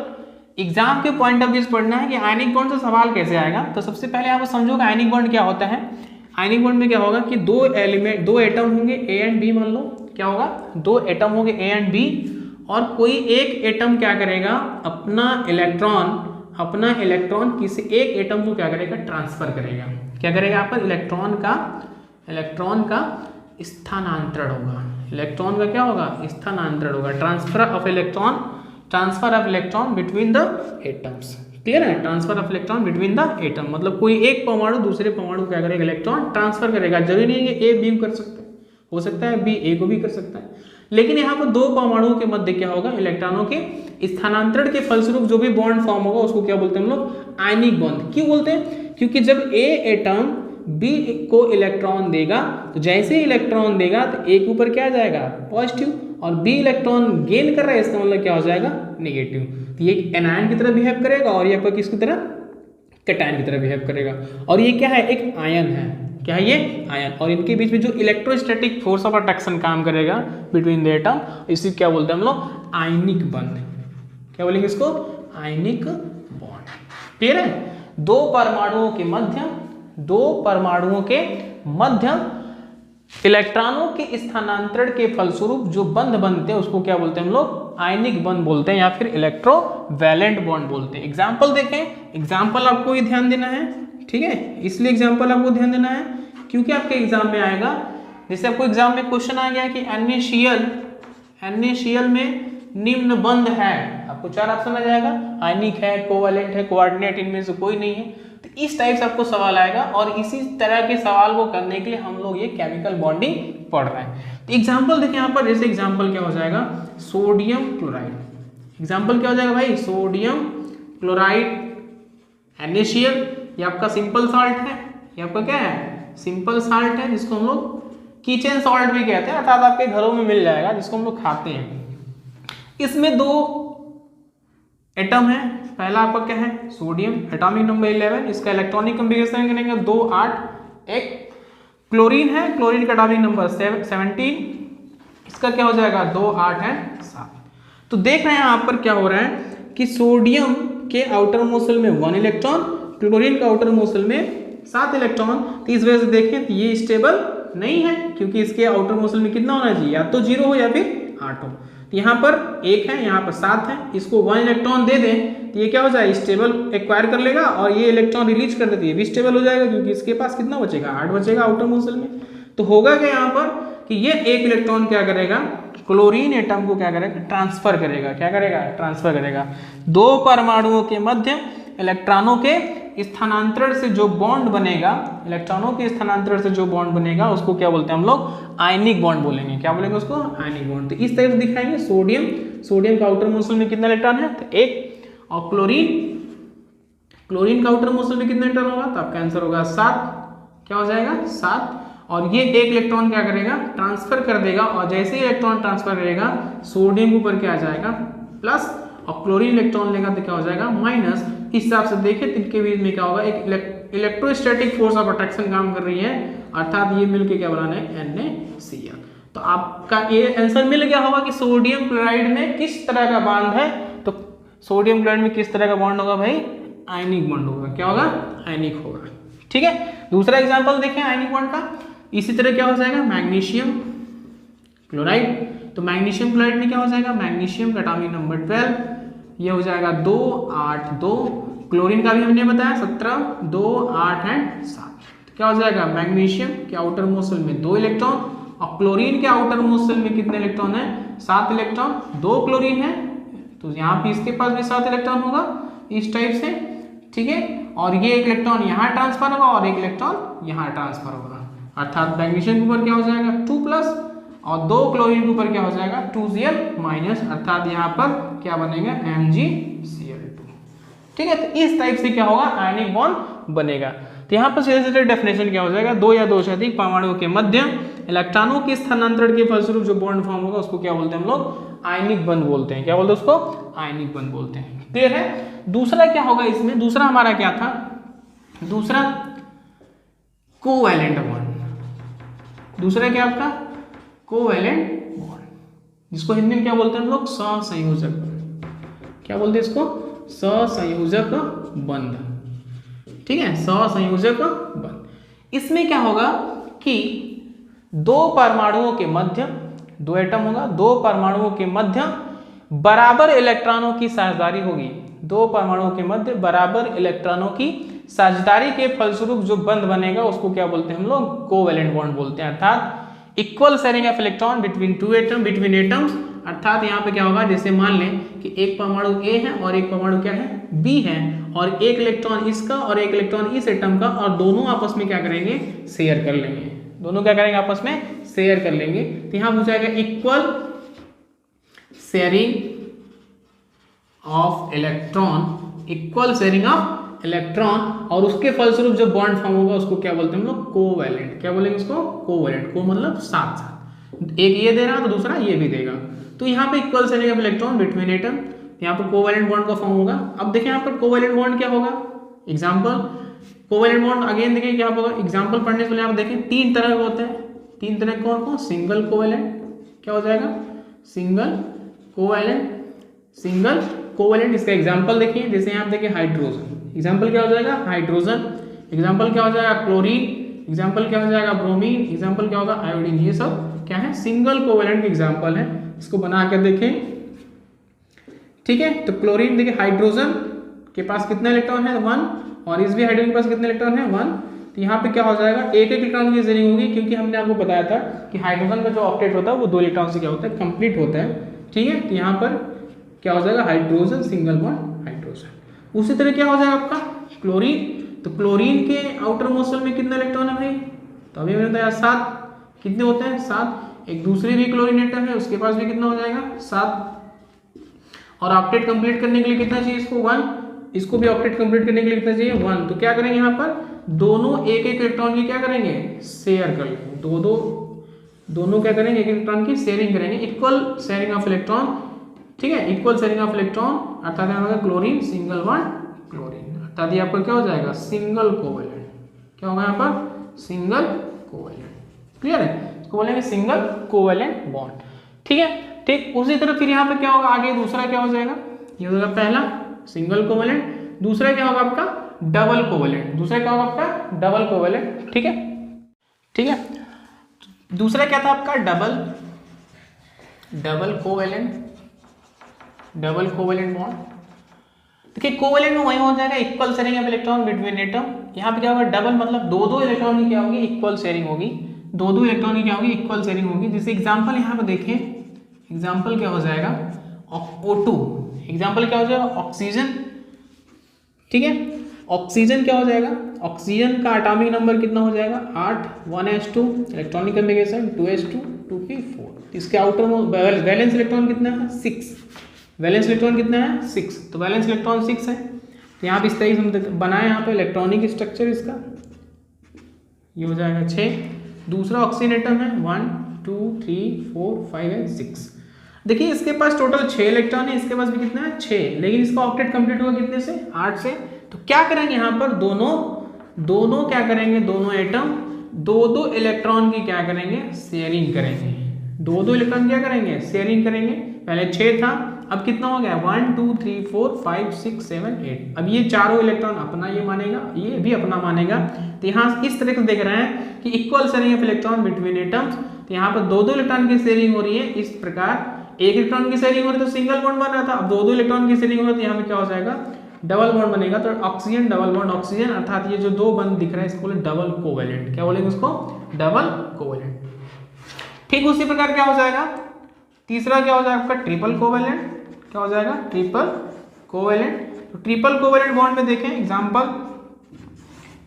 एग्जाम के पॉइंट ऑफ व्यू से पढ़ना है कि आयनिक बॉन्ड से सवाल कैसे आएगा। तो सबसे पहले आप समझो कि आयनिक बॉन्ड क्या होता है। आयनिक बॉन्ड में क्या होगा कि दो एटम होंगे ए एंड बी, मान लो क्या होगा, 2 एटम होंगे ए एंड बी, और कोई एक एटम क्या करेगा, अपना इलेक्ट्रॉन किसी एक एटम को क्या करेगा, ट्रांसफर करेगा। क्या करेगा, यहाँ पर इलेक्ट्रॉन का स्थानांतरण होगा। इलेक्ट्रॉन का क्या होगा, स्थानांतरण होगा। Transfer of electron between the atoms. Clear है, transfer of electron between the atom, मतलब कोई एक परमाणु दूसरे परमाणु क्या करेगा, इलेक्ट्रॉन ट्रांसफर करेगा। जरूरी नहीं है कि ए बी कर सकता है, हो सकता है बी ए को भी कर सकता है, लेकिन यहाँ पर 2 परमाणुओं के मध्य क्या होगा, इलेक्ट्रॉनों के स्थानांतरण के फलस्वरूप जो भी बॉन्ड फॉर्म होगा उसको क्या बोलते हैं हम लोग, आयनिक बॉन्ड। क्यों बोलते हैं, क्योंकि जब ए एटम बी को इलेक्ट्रॉन देगा तो जैसे ही इलेक्ट्रॉन देगा तो ए के ऊपर क्या जाएगा, पॉजिटिव, और बी इलेक्ट्रॉन गेन कर रहा है, इसका मतलब क्या हो जाएगा, नेगेटिव। तो ये एनायन की तरह बिहेव करेगा और ये आपका किसकी तरह, कैटायन की तरह बिहेव करेगा। और ये क्या है, एक आयन है। क्या है ये, आयन। और इनके बीच में जो इलेक्ट्रोस्टैटिक फोर्स ऑफ अट्रैक्शन काम करेगा बिटवीन द एटम, इसी क्या बोलते हैं हम लोग, आयनिक बंध। क्या बोलेंगे इसको? Ionic bond. क्लियर है? दो परमाणुओं के मध्य इलेक्ट्रॉनों के स्थानांतरण के फलस्वरूप जो बंध बनते हैं उसको क्या बोलते हैं हम लोग? आयनिक बंध बोलते हैं या फिर इलेक्ट्रोवैलेंट बॉन्ड बोलते हैं। एग्जाम्पल देखें, एग्जाम्पल आपको ही ध्यान देना है, ठीक है, इसलिए एग्जाम्पल आपको ध्यान देना है क्योंकि आपके एग्जाम में आएगा। जैसे आपको एग्जाम में क्वेश्चन आ गया कि NaCl में निम्न बंध है, आपको 4 ऑप्शन आ जाएगा, आयनिक है, कोवैलेंट है, कोऑर्डिनेट, इनमें से कोई नहीं है। तो इस टाइप से आपको सवाल आएगा और इसी तरह के सवाल को करने के लिए हम लोग ये केमिकल बॉन्डिंग पढ़ रहे हैं। तो एग्जाम्पल देखिए यहाँ पर, जैसे एग्जाम्पल क्या हो जाएगा? Sodium chloride. एग्जाम्पल क्या हो जाएगा भाई? सोडियम क्लोराइड NaCl, ये आपका सिंपल साल्ट है, ये आपका क्या है? सिंपल साल्ट है, जिसको हम लोग किचन सॉल्ट भी कहते हैं, अर्थात आपके घरों में मिल जाएगा, जिसको हम लोग खाते हैं। इसमें 2 एटम है, पहला आपका क्या है? सोडियम, एटॉमिक नंबर 11, इसका इलेक्ट्रॉनिक कॉन्फ़िगरेशन करेंगे 2 8 1। क्लोरीन है, क्लोरीन का एटॉमिक नंबर 17, इसका क्या हो जाएगा? 2 8 है 7। तो देख रहे हैं यहाँ पर क्या हो रहा है कि सोडियम के आउटर मोस्ट में 1 इलेक्ट्रॉन, क्लोरीन का आउटर मोस्ट में 7 इलेक्ट्रॉन। तो इस वजह से देखें तो ये स्टेबल नहीं है, क्योंकि इसके आउटर मोस्ट में कितना होना चाहिए? या तो 0 हो या फिर 8 हो। तो यहाँ पर 1 है, यहाँ पर 7 है, इसको 1 इलेक्ट्रॉन दे दें तो ये क्या हो जाए? स्टेबल एक्वायर कर लेगा और ये इलेक्ट्रॉन रिलीज कर देती है, भी स्टेबल हो जाएगा, क्योंकि इसके पास कितना बचेगा? 8 बचेगा आउटर मोस्ट में। तो होगा क्या यहाँ पर कि ये 1 इलेक्ट्रॉन क्या करेगा? क्लोरीन एटम को क्या करेगा? ट्रांसफर करेगा। क्या करेगा? ट्रांसफर करेगा। 2 परमाणुओं के मध्य इलेक्ट्रॉनों के स्थानांतरण से जो बॉन्ड बनेगा, इलेक्ट्रॉनों के स्थानांतरण से जो बॉन्ड बनेगा उसको क्या बोलते हैं हम लोग? आयनिक बॉन्ड बोलेंगे। क्या बोलेंगे उसको? Ionic bond. तो इस तरह से दिखाएंगे। सोडियम का आउटर मोस्ट में कितना इलेक्ट्रॉन है? तो 1। और क्लोरीन का आउटर मोस्ट में कितना इलेक्ट्रॉन होगा? तो आपका आंसर होगा 7। क्या हो जाएगा? 7। और ये 1 इलेक्ट्रॉन क्या करेगा? ट्रांसफर कर देगा, और जैसे ही इलेक्ट्रॉन ट्रांसफर करेगा सोडियम के ऊपर क्या आ जाएगा? प्लस, और क्लोरीन इलेक्ट्रॉन लेगा तो क्या हो जाएगा? माइनस। इस हिसाब से देखें तो इनके बीच में क्या होगा? एक इलेक्ट्रोस्टैटिक फोर्स ऑफ अट्रैक्शन काम कर रही है, अर्थात ये मिलके क्या बना है? NaCl। तो आपका ये आंसर मिल गया होगा कि सोडियम क्लोराइड में किस तरह का बॉन्ड है। तो सोडियम क्लोराइड में किस तरह का बॉन्ड होगा भाई? आयनिक बॉन्ड होगा। क्या होगा? आयनिक होगा। ठीक है, दूसरा एग्जाम्पल देखें आयनिक बॉन्ड का। इसी तरह क्या हो जाएगा? Magnesium chloride. तो मैग्नीशियम क्लोराइड में क्या हो जाएगा? मैग्नीशियम का एटॉमिक नंबर 12, ये हो जाएगा 2 8 2। क्लोरीन का भी हमने बताया 17, 2 8 एंड 7। तो क्या हो जाएगा? मैग्नीशियम के आउटर मोस्ट में 2 इलेक्ट्रॉन, और क्लोरीन के आउटर मोस्ट में कितने इलेक्ट्रॉन है? 7 इलेक्ट्रॉन। 2 क्लोरीन है तो यहाँ पे इसके पास भी 7 इलेक्ट्रॉन होगा, इस टाइप से। ठीक है, और ये 1 इलेक्ट्रॉन यहाँ ट्रांसफर होगा और 1 इलेक्ट्रॉन यहाँ ट्रांसफर होगा, अर्थात मैग्नीशियम के ऊपर क्या हो जाएगा? 2+, और 2 क्लोरीन के ऊपर क्या हो जाएगा? 2Cl-, अर्थात यहाँ पर क्या बनेगा? MgCl2। ठीक है, तो इस टाइप से क्या होगा? आयनिक बॉन्ड बनेगा। तो यहाँ पर सीधे डेफिनेशन क्या हो जाएगा? 2 या 2 से अधिक परमाणुओं के मध्य इलेक्ट्रॉनों के स्थानांतरण के फलस्वरूप जो बॉन्ड फॉर्म होगा उसको क्या बोलते हैं हम लोग? आयनिक बंध बोलते हैं। क्या बोलते हैं उसको? आयनिक बंध बोलते हैं। क्लियर है? दूसरा क्या होगा इसमें? दूसरा हमारा क्या था? दूसरा कोवैलेंट बॉन्ड। दूसरा क्या आपका? कोवैलेंट बॉन्ड, जिसको हिंदी में क्या बोलते हैं हम लोग? सहसंयोजक। क्या बोलते हैं इसको? सहसंयोजक बंध। ठीक है, सहसंयोजक बंध। इसमें क्या होगा कि 2 परमाणुओं के मध्य, 2 एटम होगा, 2 परमाणुओं के मध्य बराबर इलेक्ट्रॉनों की साझेदारी होगी। 2 परमाणुओं के मध्य बराबर इलेक्ट्रॉनों की साझेदारी के फलस्वरूप जो बंध बनेगा उसको क्या बोलते हैं हम लोग? कोवैलेंट बॉन्ड बोलते हैं, अर्थात equal sharing of electron between atoms. अर्थात यहाँ पे क्या होगा? जैसे मान लें कि एक परमाणु A है और एक परमाणु क्या है? B है, और 1 इलेक्ट्रॉन इसका और 1 इलेक्ट्रॉन इस एटम का, और दोनों आपस में क्या करेंगे? शेयर कर लेंगे। दोनों क्या करेंगे? आपस में शेयर कर लेंगे। तो यहाँ पूछा जाएगा equal sharing of electron, equal sharing of electron, और उसके फलस्वरूप जो बॉन्ड फॉर्म होगा उसको क्या बोलते हैं हम लोग? कोवैलेंट। क्या बोलेंगे इसको? कोवैलेंट। को मतलब साथ साथ, एक ये दे रहा तो दूसरा ये भी देगा। तो यहाँ पे equal sharing of electron between atom, यहाँ पर कोवैलेंट बॉन्ड का फॉर्म होगा। अब देखिए यहाँ पर कोवैलेंट बॉन्ड क्या होगा? एग्जाम्पल, कोवैलेंट बॉन्ड अगेन देखिए क्या होगा? एग्जाम्पल पढ़ने से पहले आप देखें 3 तरह के होते हैं। 3 तरह कौन कौन? सिंगल कोवैलेंट, क्या हो जाएगा? Single covalent, single covalent. इसका एग्जांपल देखिए, जैसे यहाँ देखिए हाइड्रोजन, एग्जांपल क्या हो जाएगा हाइड्रोजन, एग्जांपल क्या हो जाएगा क्लोरीन, एग्जांपल क्या हो जाएगा ब्रोमीन, एग्जांपल क्या होगा आयोडीन। ये सब क्या है सिंगल कोवेलेंट के एग्जांपल है। इसको बना कर देखें, ठीक है। तो क्लोरीन देखिए हाइड्रोजन के पास कितने इलेक्ट्रॉन है 1, और इस भी हाइड्रोजन के पास कितने इलेक्ट्रॉन है 1। तो यहाँ पे क्या हो जाएगा एक इलेक्ट्रॉन की शेयरिंग होगी, क्योंकि हमने आपको बताया था कि हाइड्रोजन का जो ऑक्टेट होता है वो 2 इलेक्ट्रॉन से क्या होता है कंप्लीट होता है, ठीक है। तो यहाँ पर क्या हो जाएगा हाइड्रोजन सिंगल बॉन्ड हाइड्रोजन। उसी तरह क्या हो जाएगा आपका क्लोरीन, तो क्लोरीन के आउटर मोस्ट में कितने इलेक्ट्रॉन है भाई, तो अभी मैंने बताया 7, कितने होते हैं 7। एक दूसरी भी क्लोरीन एटम है उसके पास भी कितना हो जाएगा 7, और ऑक्टेट कंप्लीट करने के लिए कितना चाहिए इसको 1, इसको भी ऑक्टेट कंप्लीट करने के लिए कितना चाहिए 1। तो क्या करेंगे यहाँ पर दोनों एक एक इलेक्ट्रॉन की क्या करेंगे शेयर कर लेंगे, दोनों क्या करेंगे एक इलेक्ट्रॉन की शेयरिंग करेंगे, इक्वल शेयरिंग ऑफ इलेक्ट्रॉन, ठीक है, इक्वल शेयरिंग ऑफ इलेक्ट्रॉन, अर्थात यहाँ होगा क्लोरीन सिंगल बॉन्ड क्लोरीन, अर्थात ये आपका क्या हो जाएगा सिंगल कोवेलेंट। क्या होगा यहाँ पर सिंगल कोवेलेंट, क्लियर है, इसको बोलेंगे सिंगल कोवेलेंट बॉन्ड, ठीक है। ठीक उसी तरह फिर यहाँ पे क्या होगा आगे दूसरा क्या हो जाएगा, ये हो जाएगा पहला सिंगल कोवेलेंट, दूसरा क्या होगा आपका डबल कोवेलेंट, दूसरा क्या होगा आपका डबल कोवेलेंट, ठीक है, ठीक है। दूसरा क्या था आपका डबल कोवेलेंट बॉन्ड। देखिए कोवेलेंट में वही हो जाएगा equal sharing of electron between atom. यहाँ पे क्या होगा डबल मतलब दो इलेक्ट्रॉन की क्या होगी इक्वल शेयरिंग होगी, दो इलेक्ट्रॉन की क्या होगी इक्वल शेयरिंग होगी। जैसे एग्जांपल यहाँ पे देखें, एग्जांपल क्या हो जाएगा O2, एग्जांपल क्या हो जाएगा ऑक्सीजन, ठीक है। ऑक्सीजन क्या हो जाएगा, ऑक्सीजन का एटॉमिक नंबर कितना हो जाएगा 8, 1s2 electronic configuration 2s2 2p4। इसके आउटर वैलेंस इलेक्ट्रॉन कितना है 6, वैलेंस इलेक्ट्रॉन कितना है 6, तो वैलेंस इलेक्ट्रॉन 6 है। तो यहाँ पे इस तरीके से हम बनाए यहाँ पे इलेक्ट्रॉनिक स्ट्रक्चर इसका, ये हो जाएगा 6। दूसरा ऑक्सीजन एटम है 1 2 3 4 5 एंड 6। देखिए इसके पास टोटल 6 इलेक्ट्रॉन है, इसके पास भी कितना है 6, लेकिन इसका ऑक्टेट कंप्लीट हुआ कितने से 8 से। तो क्या करेंगे यहाँ पर दोनों क्या करेंगे, दोनों एटम दो इलेक्ट्रॉन की क्या करेंगे शेयरिंग करेंगे, दो इलेक्ट्रॉन क्या करेंगे शेयरिंग करेंगे। पहले 6 था, अब कितना हो गया 1 2 3 4 5 6 7 8। अब ये चारों इलेक्ट्रॉन अपना ये मानेगा, ये भी अपना मानेगा। तो यहाँ इस तरह से देख रहे हैं कि equal sharing of electron between atoms. तो यहाँ पर दो इलेक्ट्रॉन की शेयरिंग हो रही है, इस प्रकार एक इलेक्ट्रॉन की शेयरिंग हो रही है तो सिंगल बॉन्ड बन रहा था, अब दो इलेक्ट्रॉन की शेयरिंग हो रही है तो यहाँ पे क्या हो जाएगा डबल बॉन्ड बनेगा। तो ऑक्सीजन डबल बॉन्ड ऑक्सीजन, अर्थात ये जो दो बंद दिख रहा है इसको बोले डबल कोवेलेंट। क्या बोलेंगे उसको डबल कोवेलेंट। ठीक उसी प्रकार क्या हो जाएगा तीसरा क्या हो जाएगा आपका ट्रिपल कोवेलेंट। क्या हो जाएगा ट्रिपल कोवेलेंट। तो ट्रिपल कोवेलेंट बॉन्ड में देखें एग्जांपल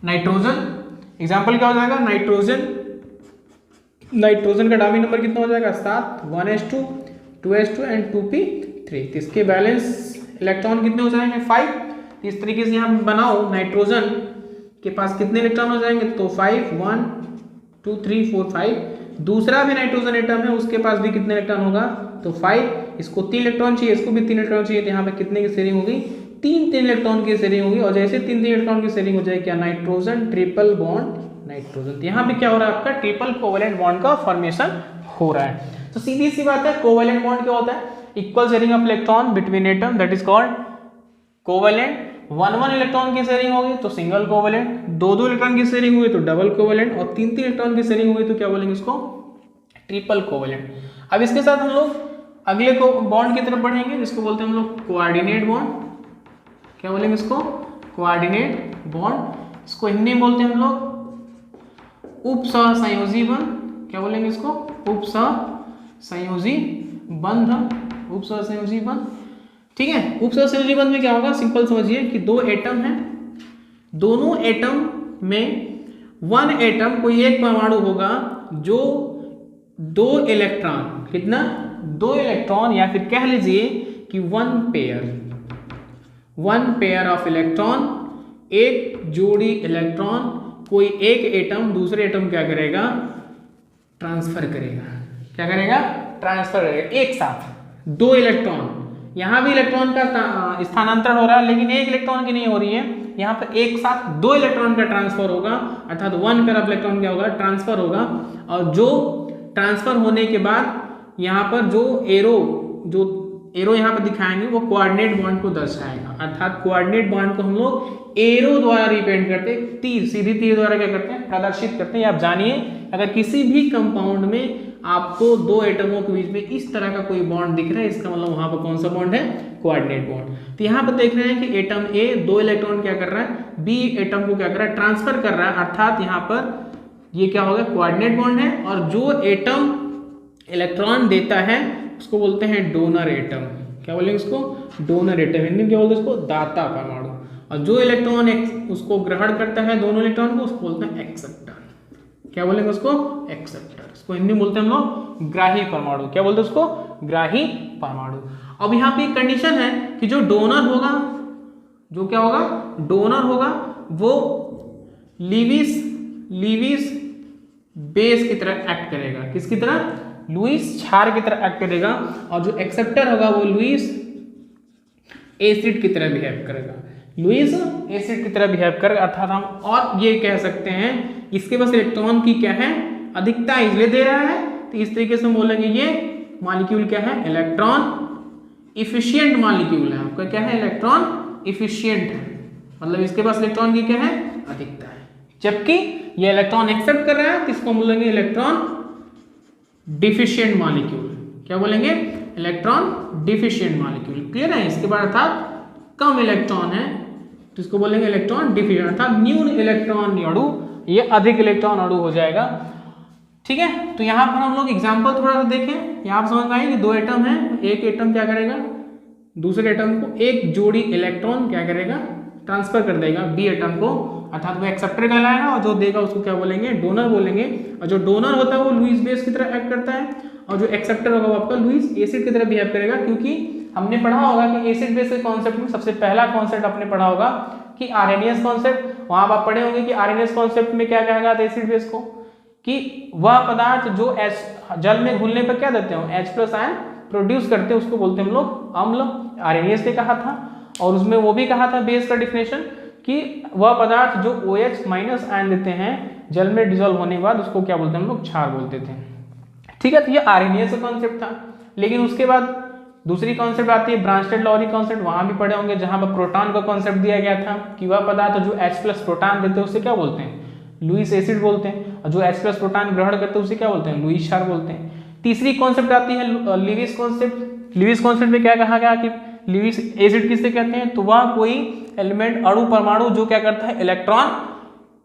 नाइट्रोजन, एग्जांपल क्या हो जाएगा नाइट्रोजन, नाइट्रोजन का एटॉमिक नंबर कितना हो जाएगा 7, 1s2 2s2 एंड 2p3। तो इसके बैलेंस इलेक्ट्रॉन कितने हो जाएंगे 5। तो इस तरीके से यहाँ बनाओ नाइट्रोजन के पास कितने इलेक्ट्रॉन हो जाएंगे तो 5 1 2 3 4 5। दूसरा भी नाइट्रोजन एटम है उसके पास भी कितने इलेक्ट्रॉन होगा तो 5। इसको 3 इलेक्ट्रॉन चाहिए, इसको भी 3 इलेक्ट्रॉन चाहिए। तो यहाँ पे कितने की शेयरिंग होगी 3 इलेक्ट्रॉन की शेयरिंग होगी। और जैसे 3 इलेक्ट्रॉन की शेयरिंग हो जाएगी क्या नाइट्रोजन ट्रिपल बॉन्ड नाइट्रोजन। तो यहाँ पे क्या हो रहा है आपका ट्रिपल कोवेलेंट बॉन्ड का फॉर्मेशन हो रहा है। तो सीधी सी बात है कोवेलेंट बॉन्ड क्या होता है equal sharing of electron between atom, that is called covalent. 1 electron की शेयरिंग होगी तो सिंगल कोवेलेंट, 2 इलेक्ट्रॉन की शेयरिंग हुई तो डबल कोवेलेंट, और 3 इलेक्ट्रॉन की शेयरिंग हुई तो क्या बोलेंगे इसको ट्रिपल कोवेलेंट। अब इसके साथ हम लोग अगले को बॉन्ड की तरफ बढ़ेंगे जिसको बोलते हैं हम लोग कोऑर्डिनेट बॉन्ड। क्या बोलेंगे इसको कोऑर्डिनेट बॉन्ड। इसको हिंदी में बोलते हैं हम लोग उपसहसंयोजी बंध। क्या बोलेंगे इसको उपसहसंयोजी बंध, उपसहसंयोजी बंध। ठीक है, उपसहसंयोजी बंध में क्या होगा सिंपल समझिए कि 2 एटम हैं, दोनों एटम में 1 एटम कोई एक परमाणु होगा जो 2 इलेक्ट्रॉन कितना 2 इलेक्ट्रॉन या फिर कह लीजिए कि 1 पेयर ऑफ इलेक्ट्रॉन, एक जोड़ी इलेक्ट्रॉन कोई एक एटम दूसरे एटम क्या करेगा ट्रांसफर करेगा। क्या करेगा ट्रांसफर करेगा एक साथ 2 इलेक्ट्रॉन। यहाँ भी इलेक्ट्रॉन का स्थानांतरण हो रहा है लेकिन एक इलेक्ट्रॉन की नहीं हो रही है, यहाँ पर एक साथ 2 इलेक्ट्रॉन का ट्रांसफर होगा, अर्थात 1 पेयर ऑफ इलेक्ट्रॉन क्या होगा ट्रांसफर होगा। और जो ट्रांसफर होने के बाद यहाँ पर जो एरो जो एरो यहाँ पर दिखाएंगे वो कोऑर्डिनेट बॉन्ड को दर्शाएगा, अर्थात कोऑर्डिनेट बॉन्ड को हम लोग एरो द्वारा रिप्रेजेंट करते हैं, तीर, सीधी तीर द्वारा क्या करते हैं, प्रदर्शित करते हैं। आप जानिए अगर किसी भी कंपाउंड में आपको दो एटमों के बीच में इस तरह का कोई बॉन्ड दिख रहा है, इसका मतलब वहां पर कौन सा बॉन्ड है, कोऑर्डिनेट बॉन्ड। तो यहाँ पर देख रहे हैं कि एटम ए 2 इलेक्ट्रॉन क्या कर रहा है, बी एटम को क्या कर रहा है, ट्रांसफर कर रहा है, अर्थात यहाँ पर ये क्या होगा, कोऑर्डिनेट बॉन्ड है। और जो एटम इलेक्ट्रॉन देता है उसको बोलते हैं डोनर एटम। क्या बोलेंगे उसको, डोनर एटम, हिंदी में क्या बोलते हैं उसको, दाता परमाणु। और जो इलेक्ट्रॉन उसको ग्रहण करता है दोनों इलेक्ट्रॉन को, उसको बोलते हैं एक्सेप्टर। क्या बोलेंगे उसको, एक्सेप्टर। इसको हिंदी में बोलते हैं हम लोग ग्राही परमाणु। क्या बोलते हैं उसको, ग्राही परमाणु। अब यहाँ पे एक कंडीशन है कि जो डोनर होगा, जो क्या होगा, डोनर होगा, वो लीविस बेस की तरह एक्ट करेगा। किसकी तरह, लुईस क्षार की तरह एक्ट करेगा। और जो एक्सेप्टर होगा वो लुईस एसिड की तरह बिहेव करेगा, लुईस एसिड की तरह बिहेव करेगा। अर्थात हम और ये कह सकते हैं इसके पास इलेक्ट्रॉन की क्या है, अधिकता इसलिए दे रहा है, तो इस तरीके से हम बोलेंगे ये मॉलिक्यूल क्या है, इलेक्ट्रॉन इफिशिएंट मॉलिक्यूल है। आपका क्या है, इलेक्ट्रॉन इफिशिएंट है, मतलब इसके पास इलेक्ट्रॉन की क्या है, अधिकता है। जबकि ये इलेक्ट्रॉन एक्सेप्ट कर रहा है तो इसको बोलेंगे इलेक्ट्रॉन डिफिशिएंट मॉलिक्यूल। क्या बोलेंगे, इलेक्ट्रॉन डिफिशिएंट मॉलिक्यूल। क्लियर है। इसके बाद अर्थात कम इलेक्ट्रॉन है तो इसको बोलेंगे इलेक्ट्रॉन डिफिशिएंट, अर्थात न्यून इलेक्ट्रॉन अणु, ये अधिक इलेक्ट्रॉन अणु हो जाएगा। ठीक है। तो यहाँ पर हम लोग एग्जाम्पल थोड़ा सा देखें, यहाँ पर समझ में आए कि दो एटम है, एक एटम क्या करेगा, दूसरे एटम को एक जोड़ी इलेक्ट्रॉन क्या करेगा, ट्रांसफर कर देगा बी एटम को, अर्थात वो एक्सेप्टर कहलाएगा। और जो देगा उसको क्या बोलेंगे, डोनर बोलेंगे। और जो डोनर होता है वो लुईस बेस की तरह एक्ट करता है, और जो एक्सेप्टर होगा वो आपका लुईस एसिड की तरह बिहेव करेगा। क्योंकि हमने पढ़ा होगा कि एसिड बेस के कॉन्सेप्ट में सबसे पहला कॉन्सेप्ट आपने पढ़ा होगा कि आरएनएस कॉन्सेप्ट। वहां आप पढ़े होंगे कि आरएनएस कॉन्सेप्ट में क्या कहा गया था एसिड बेस को, कि वह पदार्थ जो जल में घुलने पर क्या देते हैं, H+ आयन प्रोड्यूस करते हैं, उसको बोलते हैं हम लोग अम्ल। आरएनएस ने कहा था, और उसमें वो भी कहा था बेस का डिफिनेशन कि वह पदार्थ जो OH- आयन देते हैं जल में डिजोल्व होने के बाद, उसको क्या बोलते हैं हम लोग, क्षार बोलते थे। ठीक है। तो ये आरएनएस का कॉन्सेप्ट था। लेकिन उसके बाद दूसरी कॉन्सेप्ट आती है ब्रांस्टेड-लॉरी कॉन्सेप्ट, वहां भी पढ़े होंगे, जहां पर प्रोटॉन का कॉन्सेप्ट दिया गया था कि वह पदार्थ जो H+ प्रोटॉन देते हैं उसे क्या बोलते हैं, लुईस एसिड बोलते हैं। और जो H+ प्रोटॉन ग्रहण करते हैं उसे क्या बोलते हैं, लुईस क्षार बोलते हैं। तीसरी कॉन्सेप्ट आती है लीविस कॉन्सेप्ट। लीविस कॉन्सेप्ट में क्या कहा गया कि लीविस एसिड किसे कहते हैं, तो वह कोई एलिमेंट, अणु, परमाणु जो क्या करता है, इलेक्ट्रॉन,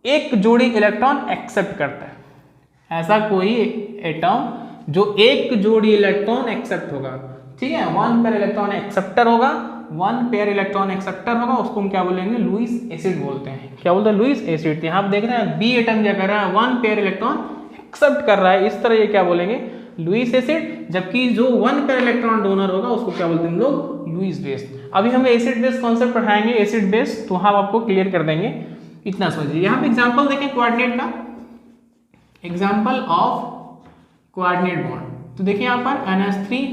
एक जोड़ी इलेक्ट्रॉन एक्सेप्ट करता है। ऐसा कोई एटम जो एक जोड़ी इलेक्ट्रॉन एक्सेप्ट होगा, ठीक है, 1 पेयर इलेक्ट्रॉन एक्सेप्टर होगा, 1 पेयर इलेक्ट्रॉन एक्सेप्टर होगा, उसको हम क्या बोलेंगे, लुईस एसिड बोलते हैं। क्या बोलते हैं, लुईस एसिड। यहाँ आप देख रहे हैं बी एटम क्या कर रहा है, 1 पेयर इलेक्ट्रॉन एक्सेप्ट कर रहा है, इस तरह ये क्या बोलेंगे, लुईस एसिड। जबकि जो 1 पेयर इलेक्ट्रॉन डोनर होगा उसको क्या बोलते हैं हम लोग, लुईस बेस। अभी हम एसिड बेस कॉन्सेप्ट पढ़ाएंगे, एसिड बेस, तो हम आपको क्लियर कर देंगे, इतना समझिए। यहाँ पे एग्जाम्पल देखें कोऑर्डिनेट का, एग्जाम्पल ऑफ कोऑर्डिनेट बॉन्ड। तो देखिए यहाँ पर NH3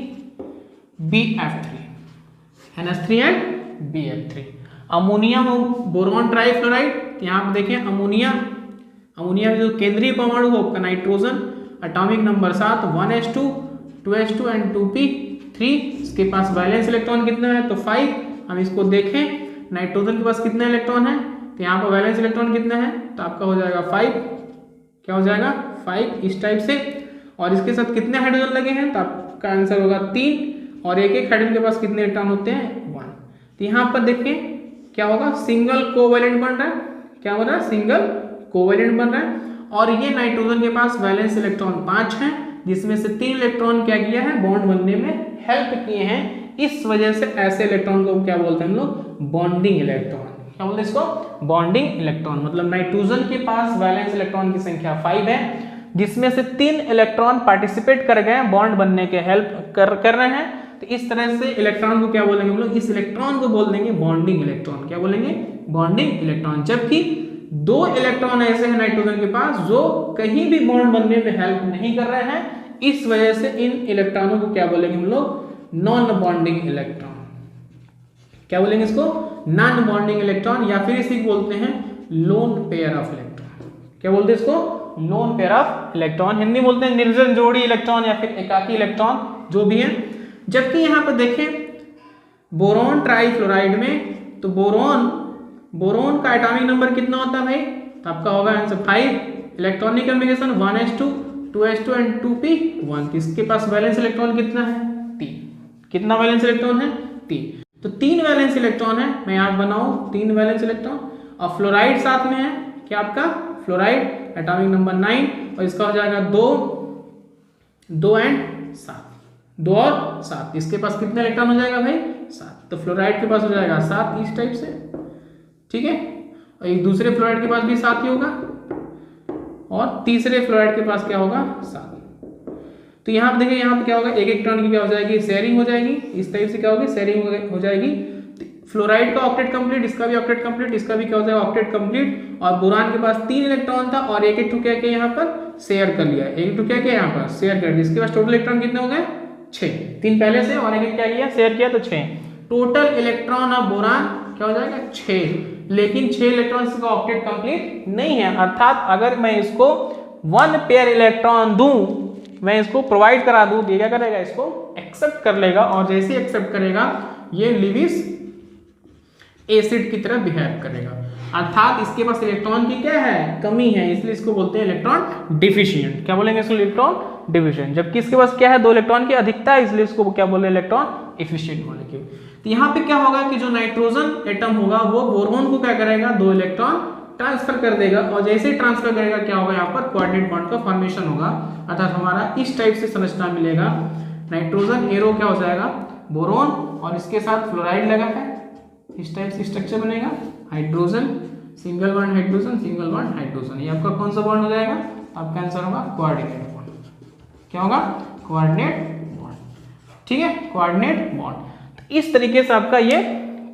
BF3, NH3 and BF3। Ammonia boron trifluoride, यहाँ पर देखें अमोनिया, अमोनिया जो केंद्रीय परमाणु हो आपका nitrogen, atomic number 7, 1s2 2s2 and 2p3। इसके पास वैलेंस इलेक्ट्रॉन कितना है, तो 5। हम इसको देखें नाइट्रोजन के पास कितना इलेक्ट्रॉन है, तो यहाँ पर वैलेंस इलेक्ट्रॉन कितना है, तो आपका हो जाएगा 5। क्या हो जाएगा, 5 इस टाइप से। और इसके साथ कितने हाइड्रोजन लगे हैं, तो आपका आंसर होगा 3। और एक एक हाइड्रोजन के पास कितने इलेक्ट्रॉन होते हैं, 1। तो यहाँ पर देखिए क्या होगा, सिंगल कोवैलेंट बन रहा है। क्या बन रहा है, सिंगल कोवैलेंट बन रहा है। और ये नाइट्रोजन के पास वैलेंस इलेक्ट्रॉन 5 हैं, जिसमें से 3 इलेक्ट्रॉन क्या किया है, बॉन्ड बनने में हेल्प किए हैं। इस वजह से ऐसे इलेक्ट्रॉन को क्या बोलते हैं हम लोग, बॉन्डिंग इलेक्ट्रॉन। क्या बोलते हैं इसको, बॉन्डिंग इलेक्ट्रॉन। मतलब नाइट्रोजन के पास वैलेंस इलेक्ट्रॉन की संख्या 5 है, जिसमें से 3 इलेक्ट्रॉन पार्टिसिपेट कर गए, बॉन्ड बनने के हेल्प कर रहे हैं। तो इस तरह से इलेक्ट्रॉन को क्या बोलेंगे हम लोग, इस इलेक्ट्रॉन को बोल देंगे बॉन्डिंग इलेक्ट्रॉन। क्या बोलेंगे, बॉन्डिंग इलेक्ट्रॉन। जबकि 2 इलेक्ट्रॉन ऐसे हैं नाइट्रोजन के पास जो कहीं भी बॉन्ड बनने में हेल्प नहीं कर रहे हैं, इस वजह से इन इलेक्ट्रॉनों को क्या बोलेंगे हम लोग, नॉन बॉन्डिंग इलेक्ट्रॉन। क्या बोलेंगे इसको, नॉन बॉन्डिंग इलेक्ट्रॉन, या फिर इसी को बोलते हैं लोन पेयर ऑफ इलेक्ट्रॉन। क्या बोलते हैं इसको, lone pair of electron. Hindi बोलते हैं निर्जन जोड़ी इलेक्ट्रॉन या फिर एकाकी इलेक्ट्रॉन, जो भी है। जबकि यहाँ पर देखें बोरॉन ट्राईफ्लोराइड में, तो बोरॉन का एटॉमिक नंबर कितना होता है भाई, तो आपका होगा answer 5, electronic configuration 1s2 2s2 and 2p1। इसके पास वैलेंस इलेक्ट्रॉन कितना है 3, कितना वैलेंस इलेक्ट्रॉन है 3, तो 3 वैलेंस इलेक्ट्रॉन है, मैं यहाँ बनाऊं 3 वैलेंस इलेक्ट्रॉन। और फ्लोराइड साथ में है, क्या आपका फ्लोराइड एटॉमिक नंबर 9 और इसका हो जाएगा 2 एंड 7, 2 और 7, इसके पास कितने इलेक्ट्रॉन हो जाएगा भाई 7, तो फ्लोराइड के पास हो जाएगा 7 इस टाइप से, ठीक है। और एक दूसरे फ्लोराइड के पास भी 7 ही होगा और तीसरे फ्लोराइड के पास क्या होगा 7। तो यहाँ पे देखिए, यहाँ पे क्या होगा, एक इलेक्ट्रॉन की क्या हो जाएगी शेयरिंग हो जाएगी, इस टाइप से क्या होगी शेयरिंग हो जाएगी। फ्लोराइड का ऑक्टेट कंप्लीट, इसका भी ऑक्टेट कंप्लीट, इसका भी क्या हो जाएगा ऑक्टेट कंप्लीट। और बोरान के पास 3 इलेक्ट्रॉन था और एक टुकड़ा के यहाँ पर शेयर कर लिया, एक टुकड़ा के यहाँ पर शेयर कर दिया, इसके पास टोटल इलेक्ट्रॉन कितने हो गए 6, 3 पहले से और एक क्या किया शेयर किया तो 6, टोटल इलेक्ट्रॉन ऑफ बोरान क्या हो जाएगा 6, लेकिन 6 इलेक्ट्रॉन का ऑक्टेट कंप्लीट नहीं है, अर्थात अगर मैं इसको 1 पेयर इलेक्ट्रॉन दूं, मैं इसको प्रोवाइड करा दूं, ये क्या करेगा इसको एक्सेप्ट कर लेगा, और जैसे ही एक्सेप्ट करेगा ये लिविस एसिड की तरह बिहेव करेगा, अर्थात इसके पास इलेक्ट्रॉन की क्या है कमी है, इसलिए इसको बोलते हैं इलेक्ट्रॉन डिफिशिएंट। क्या बोलेंगे इसको इलेक्ट्रॉन डिफिशिएंट। जबकि इसके पास क्या है 2 इलेक्ट्रॉन की अधिकता है, इसलिए इसको क्या बोले इलेक्ट्रॉन एफिशिएंट मॉलिक्यूल। तो यहाँ पे क्या होगा कि जो नाइट्रोजन एटम होगा वो बोरोन को क्या करेगा 2 इलेक्ट्रॉन ट्रांसफर कर देगा, और जैसे ही ट्रांसफर करेगा क्या होगा यहाँ पर कोऑर्डिनेट बॉन्ड का फॉर्मेशन होगा, अर्थात हमारा इस टाइप से संरचना मिलेगा। नाइट्रोजन एरो क्या हो जाएगा बोरोन और इसके साथ फ्लोराइड लगा है, इस टाइप से स्ट्रक्चर बनेगा, hydrogen single bond hydrogen single bond hydrogen, ये आपका कौन सा बॉन्ड हो जाएगा, आपका आंसर होगा कोऑर्डिनेट बॉन्ड। क्या होगा कोऑर्डिनेट बॉन्ड, ठीक है कोऑर्डिनेट बॉन्ड। इस तरीके से आपका ये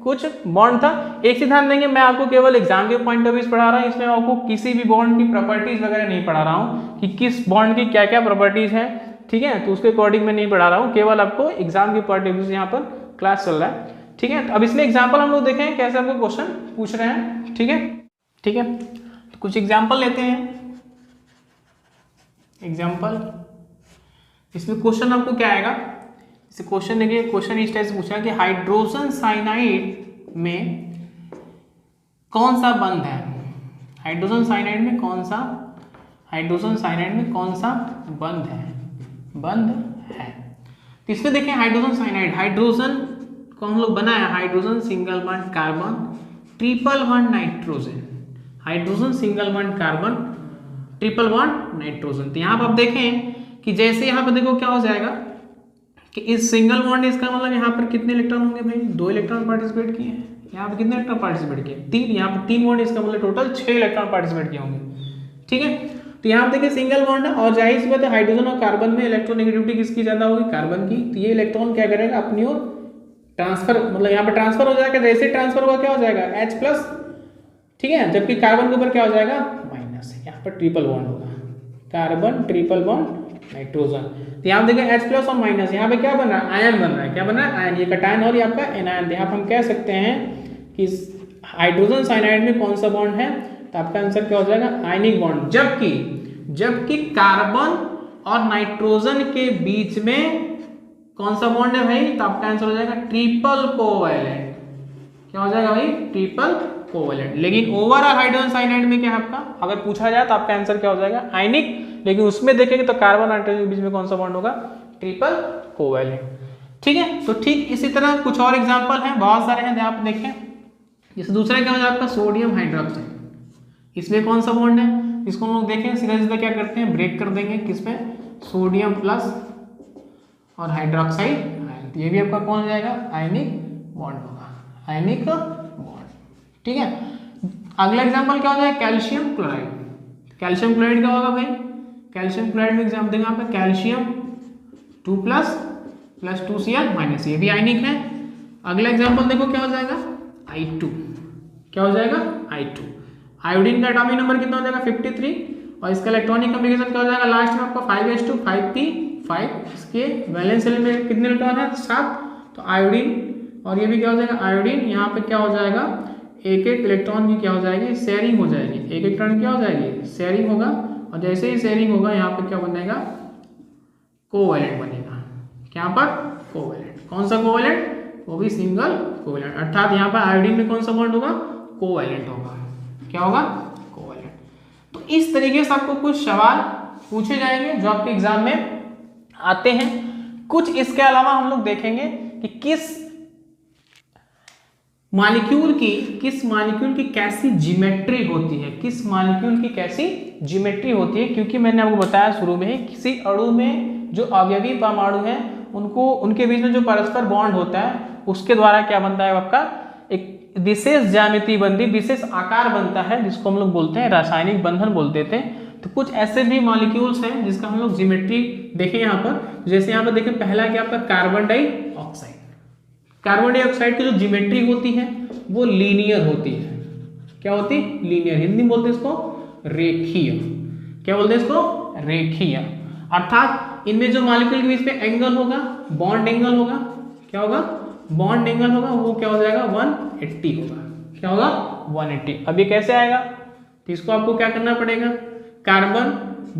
कुछ बॉन्ड था। एक चीज ध्यान देंगे, मैं आपको केवल एग्जाम के पॉइंट ऑफ व्यू से पढ़ा रहा हूँ, इसमें आपको किसी भी बॉन्ड की प्रॉपर्टीज वगैरह नहीं पढ़ा रहा हूँ कि किस बॉन्ड की क्या क्या प्रॉपर्टीज हैं, ठीक है, तो उसके अकॉर्डिंग मैं नहीं पढ़ा रहा हूँ, केवल आपको एग्जाम के पॉइंट ऑफ व्यू से यहाँ पर क्लास चल रहा है, ठीक है। तो अब इसमें एग्जाम्पल हम लोग देखें कैसे आपको क्वेश्चन पूछ रहे हैं, ठीक है, ठीक है। तो कुछ एग्जाम्पल लेते हैं, एग्जाम्पल इसमें क्वेश्चन आपको क्या आएगा, इसे क्वेश्चन देखिए, क्वेश्चन इस टाइप से पूछा कि हाइड्रोजन साइनाइड में कौन सा बंध है, हाइड्रोजन साइनाइड में कौन सा, हाइड्रोजन साइनाइड में कौन सा बंध है, बंध है। तो इसमें देखें हाइड्रोजन साइनाइड, हाइड्रोजन को हम लोग बनाया hydrogen single bond carbon triple bond nitrogen, hydrogen single bond carbon triple bond nitrogen. तो यहाँ पर आप देखें कि जैसे यहाँ पर देखो क्या हो जाएगा कि इस सिंगल बॉन्ड, इसका मतलब यहाँ पर कितने इलेक्ट्रॉन होंगे भाई 2 इलेक्ट्रॉन पार्टिसिपेट किए हैं, यहाँ पर कितने इलेक्ट्रॉन पार्टिसिपेट किए 3, यहाँ पर 3 बॉन्ड, इसका मतलब टोटल 6 इलेक्ट्रॉन पार्टिसिपेट किए होंगे, ठीक है। तो यहाँ पर देखिए सिंगल बॉन्ड है और जाहिर सी बात है हाइड्रोजन और कार्बन में इलेक्ट्रोनेगेटिविटी किसकी ज्यादा होगी कार्बन की, तो ये इलेक्ट्रॉन क्या करेगा अपनी ओर ट्रांसफर, मतलब यहाँ पर ट्रांसफर हो जाएगा, जैसे ट्रांसफर होगा क्या हो जाएगा H+, ठीक है, जबकि कार्बन के ऊपर क्या हो जाएगा माइनस, यहाँ पर ट्रिपल बॉन्ड होगा, कार्बन ट्रिपल बॉन्ड नाइट्रोजन। तो यहाँ देखिए H+ और माइनस, यहाँ पे क्या बन रहा है आयन बन रहा है, क्या बन रहा है आयन, ये कटायन और ये आपका एनायन। यहाँ पर हम कह सकते हैं कि हाइड्रोजन साइनाइड में कौन सा बॉन्ड है, तो आपका आंसर क्या हो जाएगा आयनिक बॉन्ड। जबकि कार्बन और नाइट्रोजन के बीच में कौन सा बॉन्ड है भाई, तो आपका आंसर हो जाएगा ट्रिपल कोवैलेंट। क्या हो जाएगा भाई ट्रिपल कोवैलेंट। लेकिन ओवरऑल हाइड्रोजन साइनाइड में क्या है आपका, अगर पूछा जाए तो आपका आंसर क्या हो जाएगा आयनिक, लेकिन उसमें देखेंगे तो कार्बन नाइट्रोजन के बीच में कौन सा बॉन्ड होगा ट्रिपल कोवैलेंट, ठीक है। तो ठीक इसी तरह कुछ और एग्जांपल हैं, बहुत सारे हैं, आप देखें। जैसे दूसरा क्या हो जाएगा आपका सोडियम हाइड्रोक्साइड, इसमें कौन सा बॉन्ड है, इसको हम लोग देखें सीधा सीधा क्या करते हैं ब्रेक कर देंगे, किसमें सोडियम प्लस और हाइड्रोक्साइड, ये भी आपका कौन हो जाएगा आयनिक बॉन्ड होगा, आयनिक बॉन्ड, ठीक है। अगला एग्जांपल क्या हो जाएगा कैल्शियम क्लोराइड, कैल्शियम क्लोराइड क्या होगा भाई, कैल्शियम क्लोराइड में एग्जाम देंगे यहाँ पे कैल्शियम 2+ + 2Cl-, ये भी आयनिक है। अगला एग्जांपल देखो क्या हो जाएगा I2, क्या हो जाएगा I2, आयोडीन का एटॉमिक नंबर कितना हो जाएगा 53 और इसका इलेक्ट्रॉनिक कॉन्फ़िगरेशन क्या हो जाएगा लास्ट में आपका 5s2 5p5, इसके वैलेंस शेल में कितने इलेक्ट्रॉन है 7, तो आयोडीन और ये भी क्या हो जाएगा आयोडीन, यहाँ पे क्या हो जाएगा एक इलेक्ट्रॉन की क्या हो जाएगी शेयरिंग हो जाएगी, एक इलेक्ट्रॉन क्या हो जाएगी शेयरिंग होगा, और जैसे ही शेयरिंग होगा यहाँ पे क्या बनेगा कोवैलेंट बनेगा, यहाँ पर कोवैलेंट, कौन सा कोवैलेंट वो भी सिंगल कोवेलेंट, अर्थात यहाँ पर आयोडीन में कौन सा बॉन्ड होगा, कोवेलेंट होगा। क्या होगा, कोवेलेंट। तो इस तरीके से आपको कुछ सवाल पूछे जाएंगे जो आपके एग्जाम में आते हैं। कुछ इसके अलावा हम लोग देखेंगे कि किस मॉलिक्यूल की कैसी ज्योमेट्री होती है, किस मॉलिक्यूल की कैसी ज्योमेट्री होती है, क्योंकि मैंने आपको बताया शुरू में ही किसी अणु में जो अवयवी परमाणु हैं उनके बीच में जो परस्पर बॉन्ड होता है उसके द्वारा क्या बनता है, आपका एक विशेष ज्यामिति बनती, विशेष आकार बनता है, जिसको हम लोग बोलते हैं रासायनिक बंधन बोल देते हैं। तो कुछ ऐसे भी मॉलिक्यूल्स हैं जिसका हम लोग ज्योमेट्री देखें यहाँ पर। जैसे यहाँ पर देखें, पहला क्या आपका कार्बन डाइऑक्साइड। कार्बन डाइऑक्साइड की जो ज्योमेट्री होती है वो लीनियर होती है। क्या होती है, लीनियर। हिंदी में बोलते हैं इसको रेखीय। क्या बोलते हैं इसको, रेखीय। अर्थात इनमें जो मॉलिक्यूल के बीच में एंगल होगा, बॉन्ड एंगल होगा, क्या होगा, बॉन्ड एंगल होगा, वो क्या हो जाएगा, 180 होगा। क्या होगा, 180। अब ये कैसे आएगा, तो इसको आपको क्या करना पड़ेगा, carbon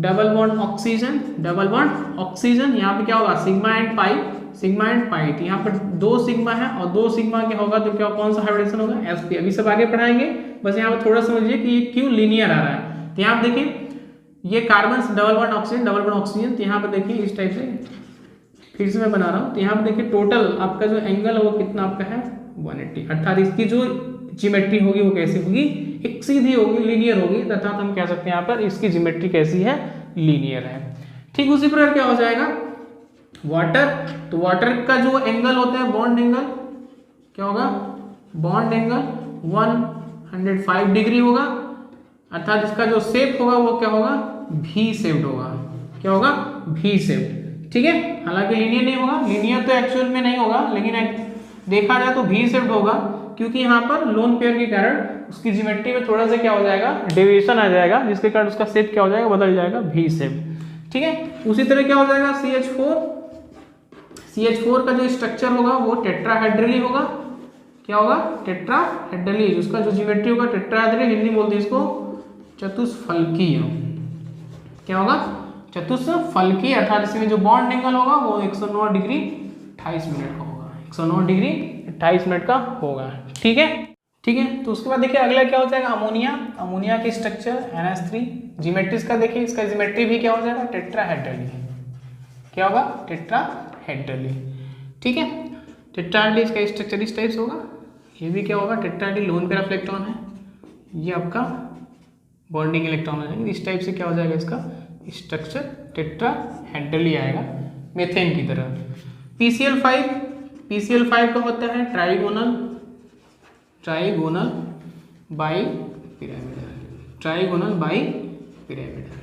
double bond oxygen, double bond oxygen, यहाँ पे क्या होगा, sigma and pi, sigma and pi. तो यहाँ पर 2 सिग्मा है और 2 सिग्मा क्या होगा, तो क्या कौन सा हाइब्रिडेशन होगा, sp। अभी सब आगे पढ़ाएंगे, बस यहाँ पर थोड़ा समझिए कि ये क्यों लीनियर आ रहा है। तो यहाँ पर देखिए, ये carbon double bond oxygen, double bond oxygen. तो यहाँ पर देखिए इस टाइप से फिर से मैं बना रहा हूँ। तो यहाँ पर देखिए टोटल आपका जो एंगल है वो कितना आपका है, 180। अर्थात इसकी जो ज्योमेट्री होगी वो कैसी होगी, एक सीधी होगी, लीनियर होगी। अर्थात हम कह सकते हैं यहाँ पर इसकी ज्योमेट्री कैसी है, लीनियर है। ठीक उसी प्रकार क्या हो जाएगा वाटर। तो वाटर का जो एंगल होता है, बॉन्ड एंगल, क्या होगा, बॉन्ड एंगल 105 डिग्री होगा। अर्थात इसका जो शेप होगा वो क्या होगा, भी शेप्ड होगा। क्या होगा, भी शेप्ड। ठीक है, हालांकि लीनियर नहीं होगा, लीनियर तो एक्चुअल में नहीं होगा, लेकिन देखा जाए तो भी शेप्ड होगा, क्योंकि यहाँ पर लोन पेयर के कारण उसकी ज्योमेट्री में थोड़ा सा क्या हो जाएगा, डेविएशन आ जाएगा, जिसके कारण उसका शेप क्या हो जाएगा, बदल जाएगा, भी शेप। ठीक है, उसी तरह क्या हो जाएगा, CH4 का जो स्ट्रक्चर होगा वो टेट्राहेड्रली होगा। क्या होगा, टेट्राहेड्रली। उसका जो ज्योमेट्री होगा टेट्राहेड्रली, हिंदी बोलते हैं इसको चतुष्फलकीय। क्या होगा, चतुष्फलकीय। अर्थात इसमें जो बॉन्ड एंगल होगा वो 109 डिग्री 28 मिनट का होगा, 109 डिग्री 28 मिनट का होगा। ठीक है, ठीक है। तो उसके बाद देखिए अगला क्या हो जाएगा, अमोनिया। अमोनिया की स्ट्रक्चर NH3, ज्योमेट्री इसका देखिए, इसका ज्योमेट्री भी क्या हो जाएगा, टेट्राहेड्रली। क्या होगा, टेट्राहेड्रली। ठीक है, टेट्राहेड्रली इसका स्ट्रक्चर इस टाइप से होगा। ये भी क्या होगा, tetrahedrally, lone pair of electron है, ये आपका बॉन्डिंग इलेक्ट्रॉन है। इस टाइप से क्या हो जाएगा इसका स्ट्रक्चर, टेट्राहेड्रली आएगा, मेथेन की तरह। PCl5 का होता है ट्राइगोनल बाई पिरामिडल।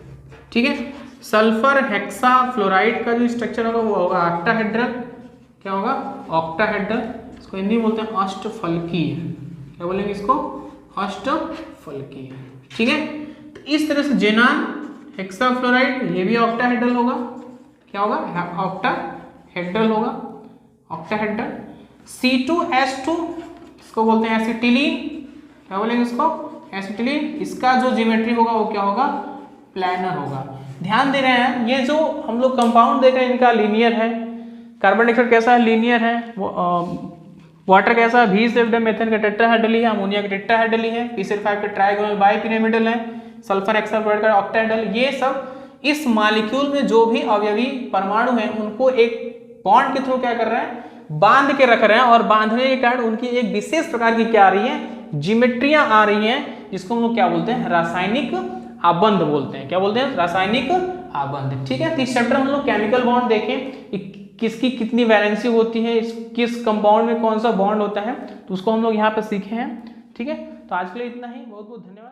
ठीक है, सल्फर हेक्साफ्लोराइड का जो स्ट्रक्चर होगा वो होगा ऑक्टाहेड्रल। क्या होगा, ऑक्टाहेड्रल। इसको हिंदी में बोलते हैं अष्टफलकीय। क्या बोलेंगे इसको, अष्टफलकीय। ठीक है, तो इस तरह से जेनान हेक्साफ्लोराइड, ये भी ऑक्टाहेड्रल होगा। क्या होगा, ऑक्टाहेड्रल होगा, ऑक्टाहेड्रल। C2H2 इसको बोलते हैं एसिटिलीन। क्या बोलेंगे इसको, एसिटिलीन। इसका जो ज्योमेट्री होगा वो क्या होगा, प्लानर होगा। ध्यान दे रहे हैं, ये जो हम लोग कंपाउंड देख रहे हैं इनका लीनियर है। कार्बन डाइऑक्साइड कैसा है, लीनियर है। वाटर कैसा है, भी शेप्ड है। मेथेन का टेट्राहेड्रली है, अमोनिया का टेट्राहेड्रली है। PCl5 का ट्राइगोनल बाई पिरामिडल है। सल्फर हेक्साफ्लोराइड का ऑक्टाहेड्रल। ये सब इस मॉलिक्यूल में जो भी अवयवी परमाणु हैं उनको एक बॉन्ड के थ्रू क्या कर रहे हैं, बांध के रख रहे हैं, और बांधने के कारण उनकी एक विशेष प्रकार की क्या आ रही है, ज्योमेट्रियां आ रही हैं, जिसको हम लोग क्या बोलते हैं, रासायनिक आबंध बोलते हैं। क्या बोलते हैं, रासायनिक आबंध। ठीक है, तो इस चैप्टर में हम लोग केमिकल बॉन्ड देखें, किसकी कितनी वैलेंसी होती है, किस कंपाउंड में कौन सा बॉन्ड होता है, तो उसको हम लोग यहाँ पे सीखे हैं। ठीक है, तो आज के लिए इतना ही। बहुत बहुत धन्यवाद।